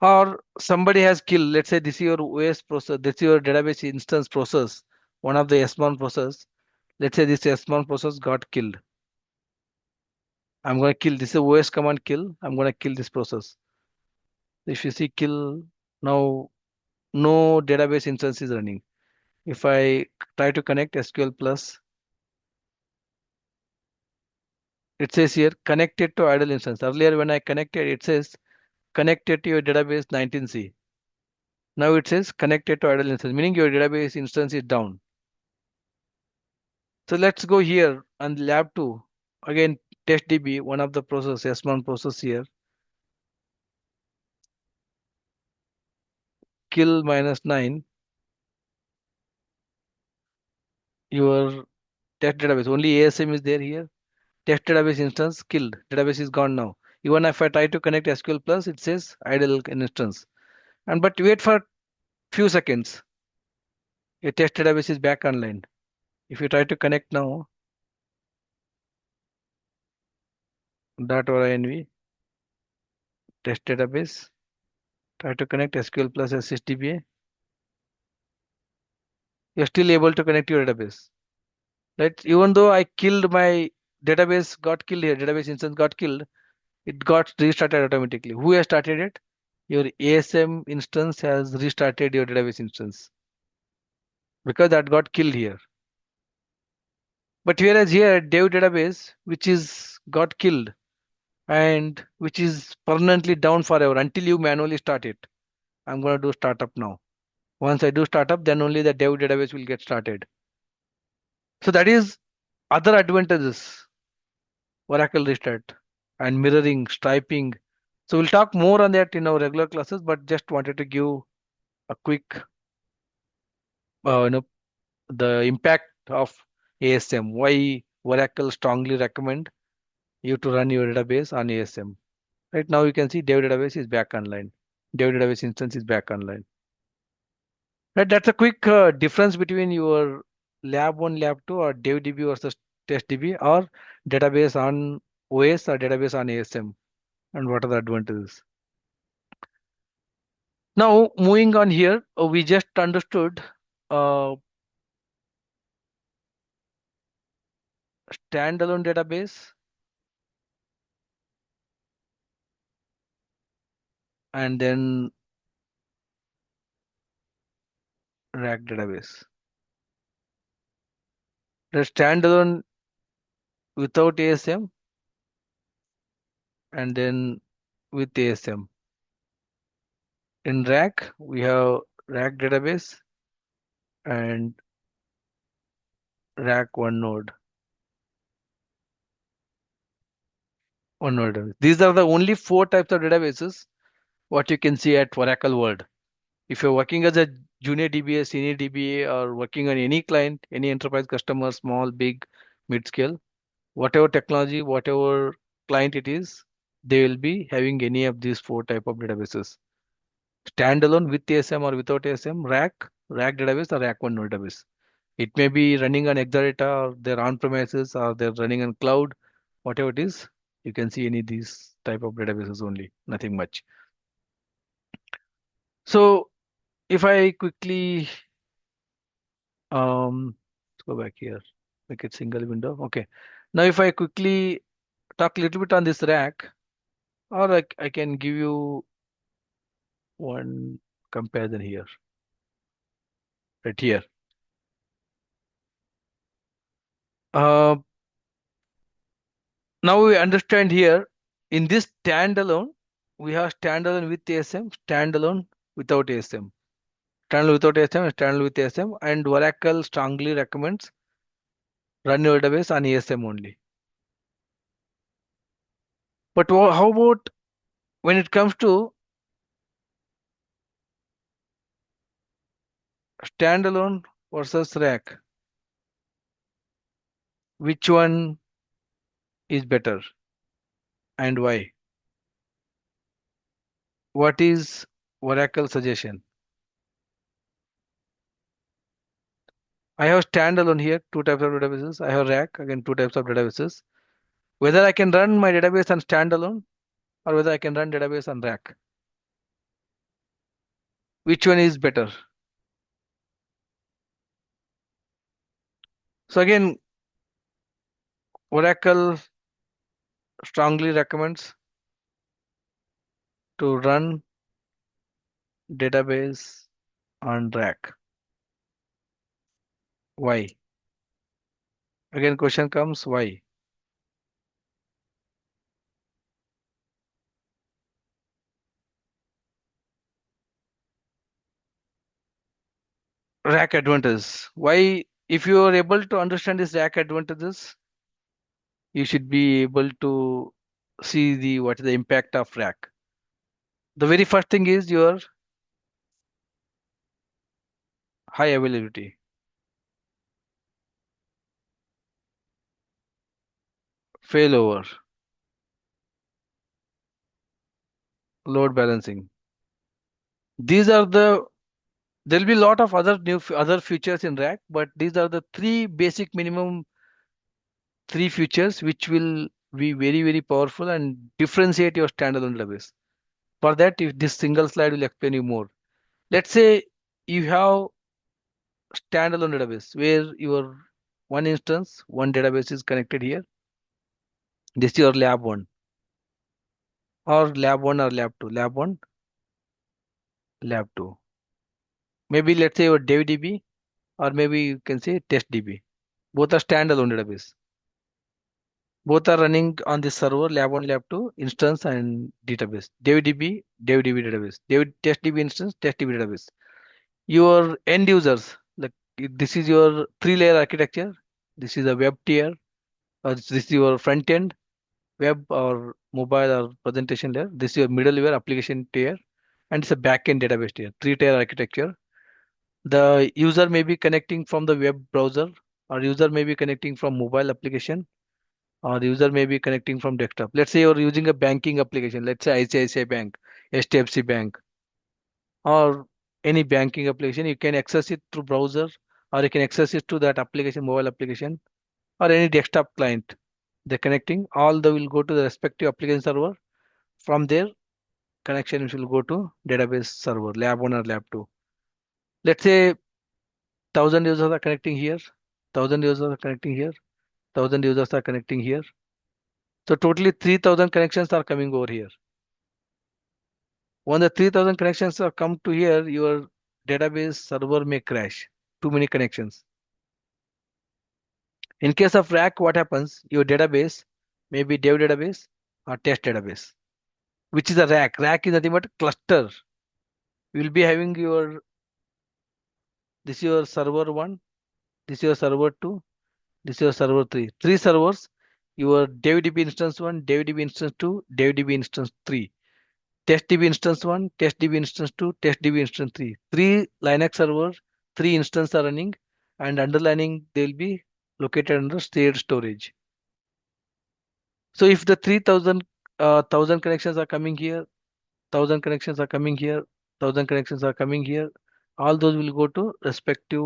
Or somebody has killed, let's say this is your OS process, this is your database instance process, one of the S1 process. Let's say this S1 process got killed. I'm going to kill this is OS command kill. I'm going to kill this process. If you see kill, now no database instance is running. If I try to connect SQL plus, it says here connected to idle instance. Earlier when I connected, it says connected to your database 19C. Now it says connected to idle instance, meaning your database instance is down. So let's go here and lab 2. Again, test DB, one of the process, S1 process here. Kill -9, your test database. Only ASM is there here. Test database instance killed. Database is gone now. Even if I try to connect SQL plus, it says idle instance. And but wait for few seconds. Your test database is back online. If you try to connect now, .inv, test database, try to connect SQL plus SSDBA, you're still able to connect your database. Right? Even though I killed my database, got killed here, database instance got killed, it got restarted automatically. Who has started it? Your ASM instance has restarted your database instance because that got killed here. But whereas here, dev database, which is got killed and which is permanently down forever until you manually start it. I'm going to do startup now. Once I do startup, then only the dev database will get started. So that is other advantages, Oracle restart and mirroring, striping. So we'll talk more on that in our regular classes, but just wanted to give a quick, uh, you know, the impact of ASM. Why Oracle strongly recommend you to run your database on ASM. Right now you can see dev database is back online. Dev database instance is back online. Right, that's a quick difference between your lab 1, lab 2 or dev DB versus test DB or database on OS or database on ASM and what are the advantages. Now moving on here, we just understood uh, standalone database and then rack database. The standalone without ASM and then with ASM. In rack, we have rack database and rack one node database. These are the only four types of databases what you can see at Oracle World. If you're working as a junior DBA, senior DBA, or working on any client, any enterprise customer, small, big, mid scale, whatever technology, whatever client it is, they will be having any of these four type of databases. Standalone with ASM or without ASM, rack database or rack one node database. It may be running on Exadata or they're on premises or they're running on cloud, whatever it is. You can see any of these type of databases only, nothing much. So if I quickly let's go back here, make it single window. Okay. Now if I quickly talk a little bit on this rack, or I can give you one comparison here, right here. Uh, Now we understand here in this standalone, we have standalone with ASM, standalone without ASM. Standalone without ASM and standalone with ASM, and Oracle strongly recommends run your database on ASM only. But how about when it comes to standalone versus rack? Which one is better and why? What is Oracle suggestion? I have standalone here, two types of databases. I have rack, again, two types of databases. Whether I can run my database on standalone or whether I can run database on rack. Which one is better? So again, Oracle strongly recommends to run database on rack. Why? Again, question comes why? Rack advantages. Why? If you are able to understand these rack advantages, you should be able to see the what is the impact of rack. The very first thing is your high availability, failover, load balancing. These are the There will be a lot of other features in rack, but these are the three basic minimum three features which will be very powerful and differentiate your standalone database. For that, if this single slide will explain you more. Let's say you have standalone database where your one instance, one database is connected here. This is your lab one or lab one or lab two, lab one, lab two. Maybe let's say your DB or maybe you can say test DB. Both are standalone database. Both are running on the server lab 1, lab 2 instance and database. DB, DB database. Test DB instance, test DB database. Your end users, like this is your three-layer architecture. This is a web tier, or this is your front end, web or mobile or presentation layer. This is your middleware application tier, and it's a back-end database tier. Three-tier architecture. The user may be connecting from the web browser, or user may be connecting from mobile application, or the user may be connecting from desktop. Let's say you're using a banking application. Let's say ICICI Bank, HDFC Bank, or any banking application. You can access it through browser, or you can access it to that application, mobile application, or any desktop client. They're connecting. All they will go to the respective application server. From there, connection will go to database server, lab one or lab two. Let's say 1,000 users are connecting here, 1,000 users are connecting here, 1,000 users are connecting here. So totally 3,000 connections are coming over here. When the 3,000 connections are come to here, your database server may crash. Too many connections. In case of rack, what happens? Your database may be dev database or test database, which is a rack. Rack is nothing but cluster. You will be having this is your server one, this is your server two, this is your server three. Three servers. Your DevDB instance one, DevDB instance two, DevDB instance three. TestDB instance 1, TestDB instance 2, TestDB instance 3. Three Linux servers, three instances are running, and underlining they will be located under shared storage. So if the 3,000 1,000 connections are coming here, 1,000 connections are coming here, 1,000 connections are coming here, all those will go to respective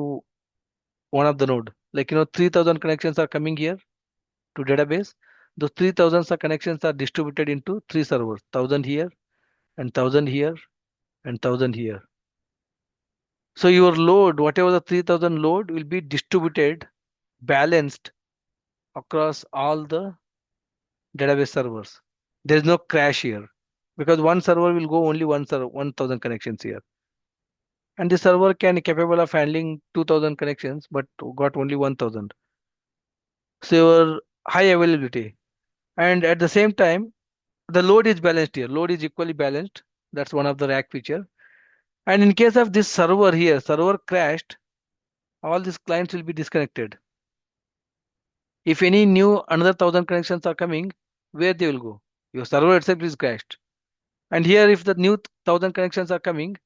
one of the node. Like 3,000 connections are coming here to database. Those 3,000 connections are distributed into three servers, 1,000 here and 1,000 here and 1,000 here. So your load, whatever the 3,000 load will be distributed, balanced across all the database servers. There is no crash here because one server will go only one server, 1,000 connections here. And the server can capable of handling 2,000 connections, but got only 1,000. So your high availability. And at the same time, the load is balanced here. Load is equally balanced. That's one of the rack feature. And in case of this server here, server crashed, all these clients will be disconnected. If any new another 1,000 connections are coming, where they will go? Your server itself is crashed. And here, if the new 1,000 connections are coming,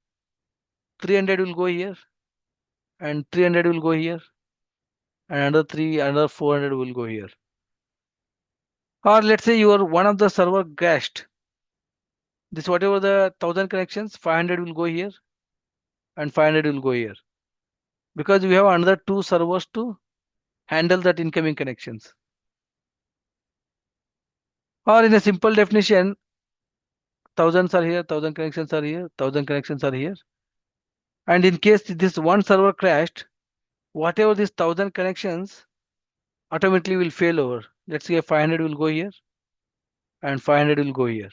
300 will go here, and 300 will go here, and another 400 will go here. Or let's say you are one of the server crashed. This whatever the 1,000 connections, 500 will go here, and 500 will go here, because we have another two servers to handle that incoming connections. Or in a simple definition, thousands are here, 1,000 connections are here, 1,000 connections are here. And in case this one server crashed, whatever these 1,000 connections automatically will fail over. Let's say 500 will go here and 500 will go here.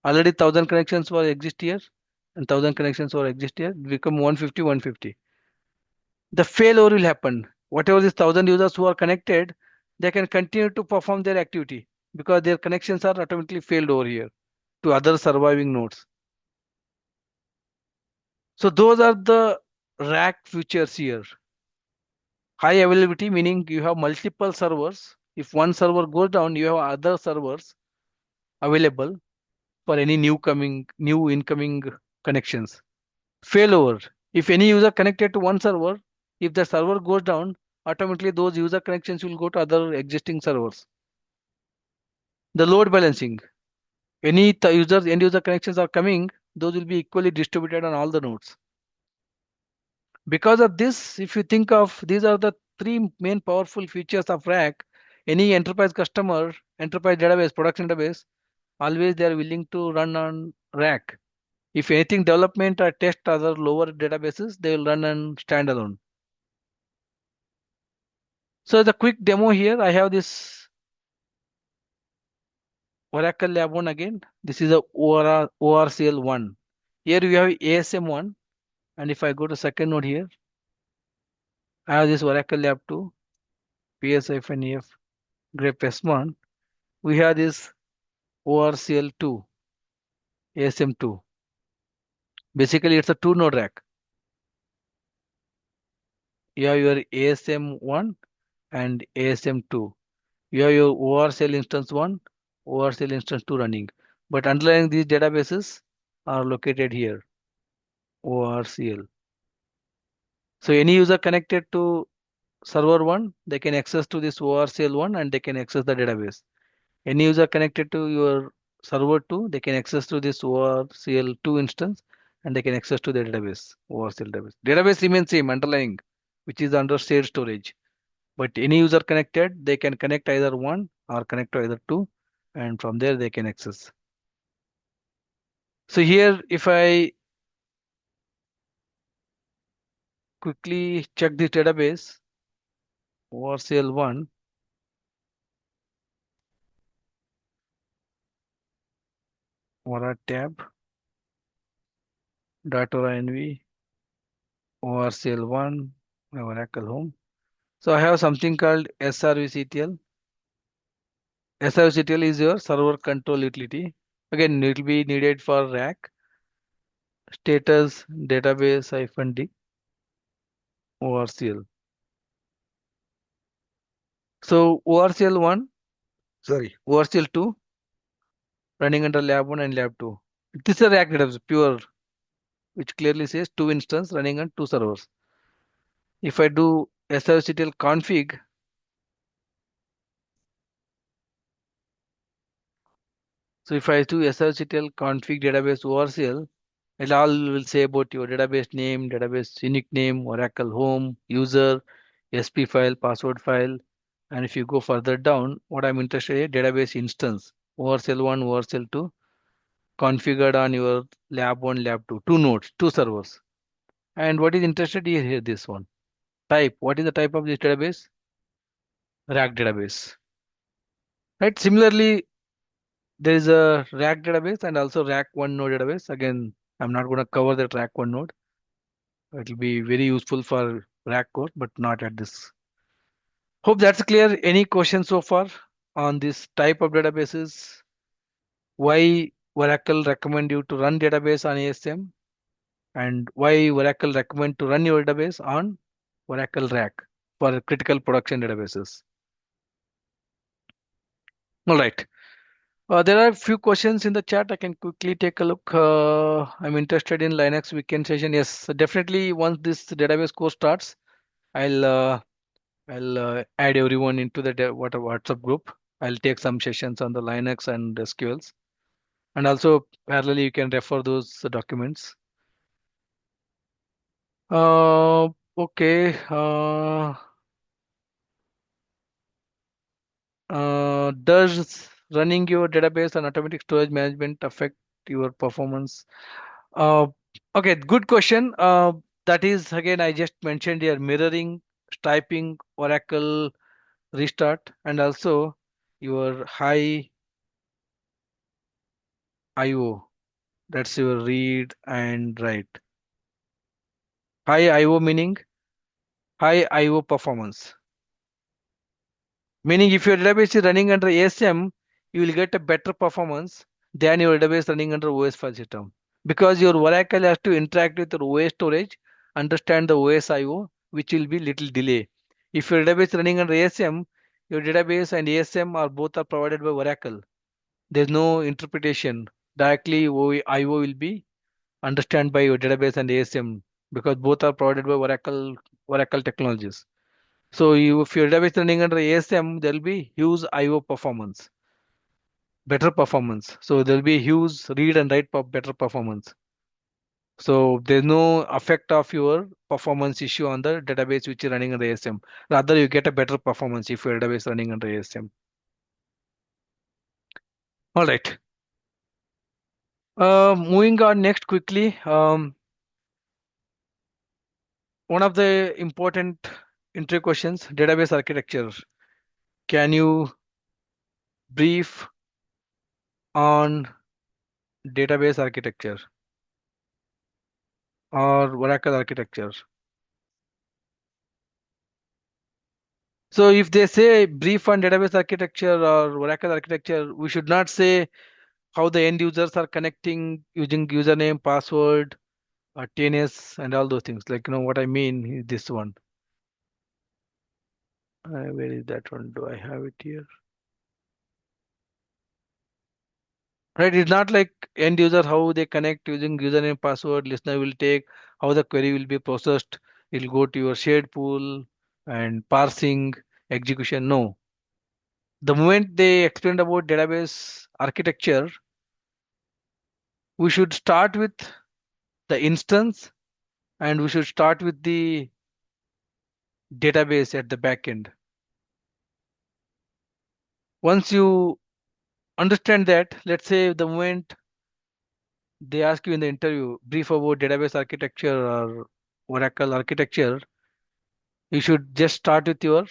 Already 1,000 connections were exist here and 1,000 connections were exist here. It become 150, 150. The failover will happen. Whatever these 1,000 users who are connected, they can continue to perform their activity because their connections are automatically failed over here to other surviving nodes. So those are the rack features here. High availability meaning you have multiple servers. If one server goes down, you have other servers available for any new incoming connections. Failover. If any user connected to one server, if the server goes down, automatically those user connections will go to other existing servers. The load balancing. Any end user connections are coming, those will be equally distributed on all the nodes. Because of this, if you think of these are the three main powerful features of rack, any enterprise customer, enterprise database, production database, always they are willing to run on rack. If anything development or test other lower databases, they will run on standalone. So the quick demo here, I have this Oracle Lab 1 again. This is a ORCL1. Here we have ASM1. And if I go to second node here, I have this Oracle Lab 2, PS-EF, grep S1. We have this ORCL2, ASM2. Basically, it's a two node rack. You have your ASM1 and ASM2. You have your ORCL instance 1, ORCL instance 2 running. But underlying these databases are located here, ORCL. So any user connected to server 1, they can access to this ORCL1 and they can access the database. Any user connected to your server 2, they can access to this ORCL2 instance and they can access to the database, ORCL database. Database remains same underlying, which is under shared storage. But any user connected, they can connect either one or connect to either two, and from there they can access. So here, if I quickly check this database, ORCL1, Ora tab, data env, ORCL1, my Oracle home. So I have something called SRVCTL. SRVCTL is your server control utility. Again, it will be needed for rack, status, database -d, ORCL. So ORCL1, sorry, ORCL2 running under lab 1 and lab 2. This is a React database, pure, which clearly says two instances running on two servers. If I do srctl config, so if I do srctl config database ORCL, it all will say about your database name, database unique name, Oracle home, user, SP file, password file. And if you go further down, what I'm interested in, database instance, ORCL1, ORCL2, configured on your lab 1, lab 2, two nodes, two servers. And what is interested here, this one. Type. What is the type of this database? Rack database. Right. Similarly, there is a rack database and also rack one node database. Again, I'm not going to cover that rack one node. It will be very useful for rack core, but not at this. Hope that's clear. Any questions so far on this type of databases? Why Oracle recommend you to run database on ASM and why Oracle recommend to run your database on Oracle Rack for critical production databases? All right. There are a few questions in the chat. I can quickly take a look. I'm interested in Linux weekend session. Yes, definitely. Once this database course starts, I'll add everyone into the WhatsApp group. I'll take some sessions on the Linux and SQLs, and also parallelly you can refer those documents. Okay. Does running your database and automatic storage management affect your performance? Okay, good question. That is again I just mentioned here mirroring, typing, Oracle restart, and also your high IO. That's your read and write. High IO meaning high IO performance. Meaning if your database is running under ASM, you will get a better performance than your database running under OS file system. Because your Oracle has to interact with your OS storage, understand the OS IO, which will be little delay. If your database running under ASM, your database and ASM are both are provided by Oracle. There's no interpretation. Directly IO will be understand by your database and ASM because both are provided by Oracle technologies. So if your database running under ASM, there will be huge IO performance, better performance. So there will be huge read and write better performance. So there's no effect of your performance issue on the database which is running under ASM. Rather, you get a better performance if your database running under ASM. All right. Moving on next quickly. One of the important entry questions, database architecture. Can you brief on database architecture or Oracle architecture? So if they say brief on database architecture or Oracle architecture, we should not say how the end users are connecting using username, password, TNS, and all those things. Like, what I mean is this one. Where is that one? Do I have it here? Right, it's not like end user how they connect using username, password, listener will take, how the query will be processed. It'll go to your shared pool and parsing, execution. No. The moment they explained about database architecture, we should start with the instance and we should start with the database at the back end. Once you understand that, let's say the moment they ask you in the interview, brief about database architecture or Oracle architecture, you should just start with your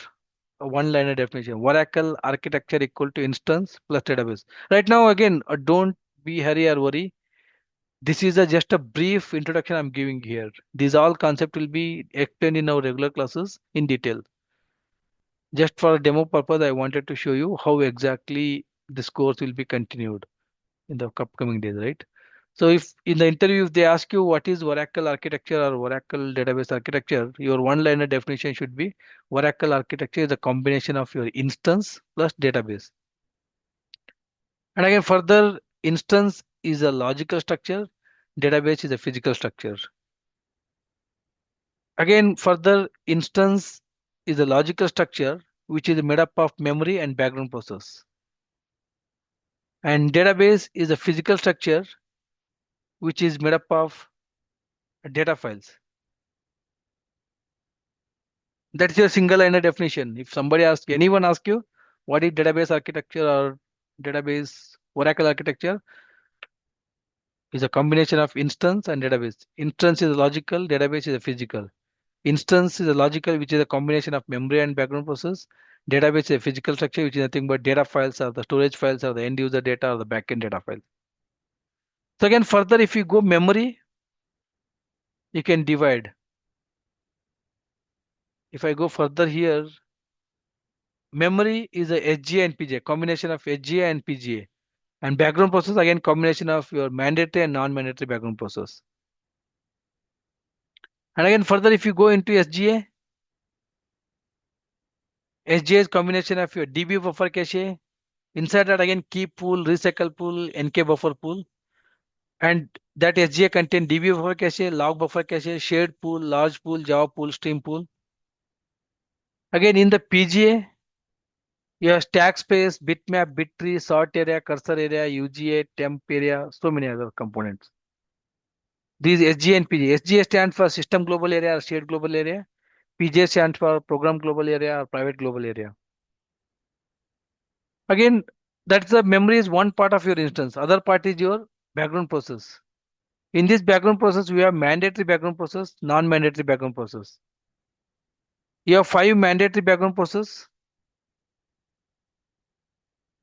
one-liner definition. Oracle architecture equal to instance plus database. Right now, again, don't be hurry or worry. This is just a brief introduction I'm giving here. These all concept will be explained in our regular classes in detail. Just for a demo purpose, I wanted to show you how exactly this course will be continued in the upcoming days, right? So if in the interview, if they ask you what is Oracle architecture or Oracle database architecture, your one-liner definition should be Oracle architecture is a combination of your instance plus database. And again, further, instance is a logical structure, database is a physical structure. Again, further, instance is a logical structure which is made up of memory and background process. And database is a physical structure which is made up of data files. That's your single liner definition. If somebody asks, anyone asks you, what is database architecture or database Oracle architecture? Is a combination of instance and database. Instance is logical, database is a physical. Instance is a logical, which is a combination of memory and background process. Database is a physical structure, which is nothing but data files or the storage files or the end user data or the backend data files. So again, further, if you go memory, you can divide. If I go further here, memory is a SGA and PGA, combination of SGA and PGA. And background process, again, combination of your mandatory and non-mandatory background process. And again, further, if you go into SGA, SGA is combination of your DB buffer cache. Inside that, again, key pool, recycle pool, NK buffer pool. And that SGA contain DB buffer cache, log buffer cache, shared pool, large pool, Java pool, stream pool. Again, in the PGA, you have stack space, bitmap, bit tree, sort area, cursor area, UGA, temp area, so many other components. These SGA and PGA. SGA stands for System Global Area or Shared Global Area. PGA stands for Program Global Area or Private Global Area. Again, that's the memory is one part of your instance. Other part is your background process. In this background process, we have mandatory background process, non-mandatory background process. You have 5 mandatory background process: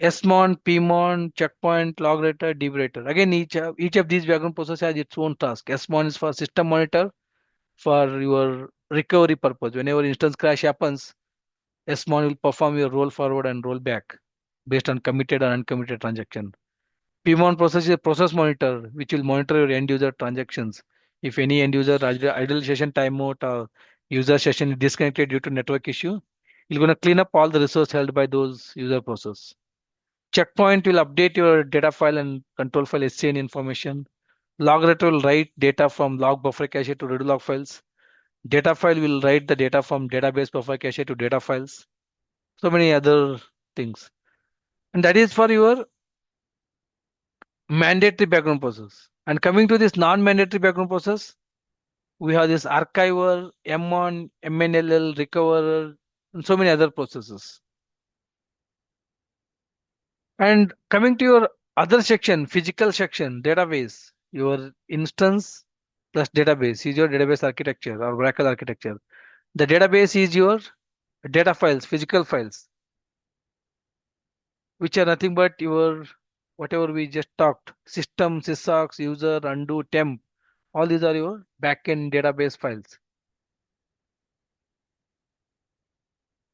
SMON, PMON, checkpoint, log writer, debrighter. Again, each of these background process has its own task. SMON is for system monitor, for your recovery purpose. Whenever instance crash happens, SMON will perform your roll forward and roll back based on committed and uncommitted transaction. PMON process is a process monitor which will monitor your end user transactions. If any end user idle session timeout or user session is disconnected due to network issue, it's going to clean up all the resource held by those user process. Checkpoint will update your data file and control file SCN information. Log writer will write data from log buffer cache to redo log files. Data file will write the data from database buffer cache to data files. So many other things. And that is for your mandatory background process. And coming to this non-mandatory background process, we have this archiver, MON, MNLL, recoverer, and so many other processes. And coming to your other section, physical section, database, your instance plus database is your database architecture or Oracle architecture. The database is your data files, physical files, which are nothing but your whatever we just talked, system, sysocs, user, undo, temp. All these are your backend database files.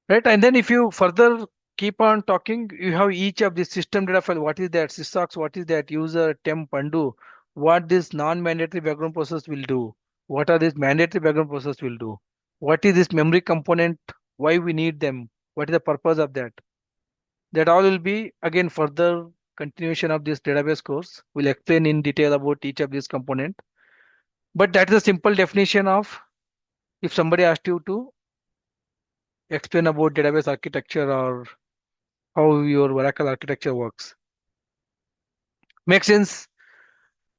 Right? And then if you further keep on talking, you have each of the system data file. What is that? Sysocs, what is that? User, temp, undo. What this non-mandatory background process will do. What are this mandatory background process will do. What is this memory component? Why we need them? What is the purpose of that? That all will be again further continuation of this database course. We'll explain in detail about each of these component. But that is a simple definition of if somebody asked you to explain about database architecture or how your Oracle architecture works. Make sense?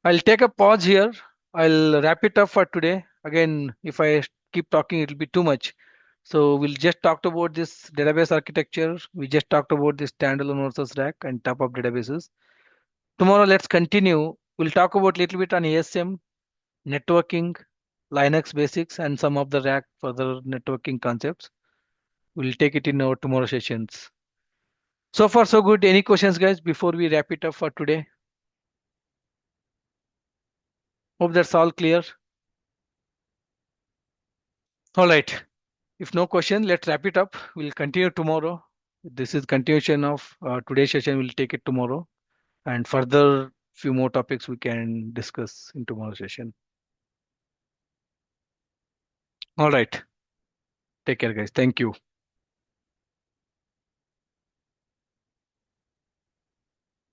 I'll take a pause here. I'll wrap it up for today. Again, if I keep talking, it'll be too much. So we'll just talk about this database architecture. We just talked about this standalone versus rack and top of databases. Tomorrow, let's continue. We'll talk about a little bit on ASM, networking, Linux basics, and some of the rack further networking concepts. We'll take it in our tomorrow sessions. So far, so good. Any questions, guys, before we wrap it up for today? Hope that's all clear. All right. If no question, let's wrap it up. We'll continue tomorrow. This is continuation of today's session. We'll take it tomorrow, and further few more topics we can discuss in tomorrow's session. All right. Take care, guys. Thank you.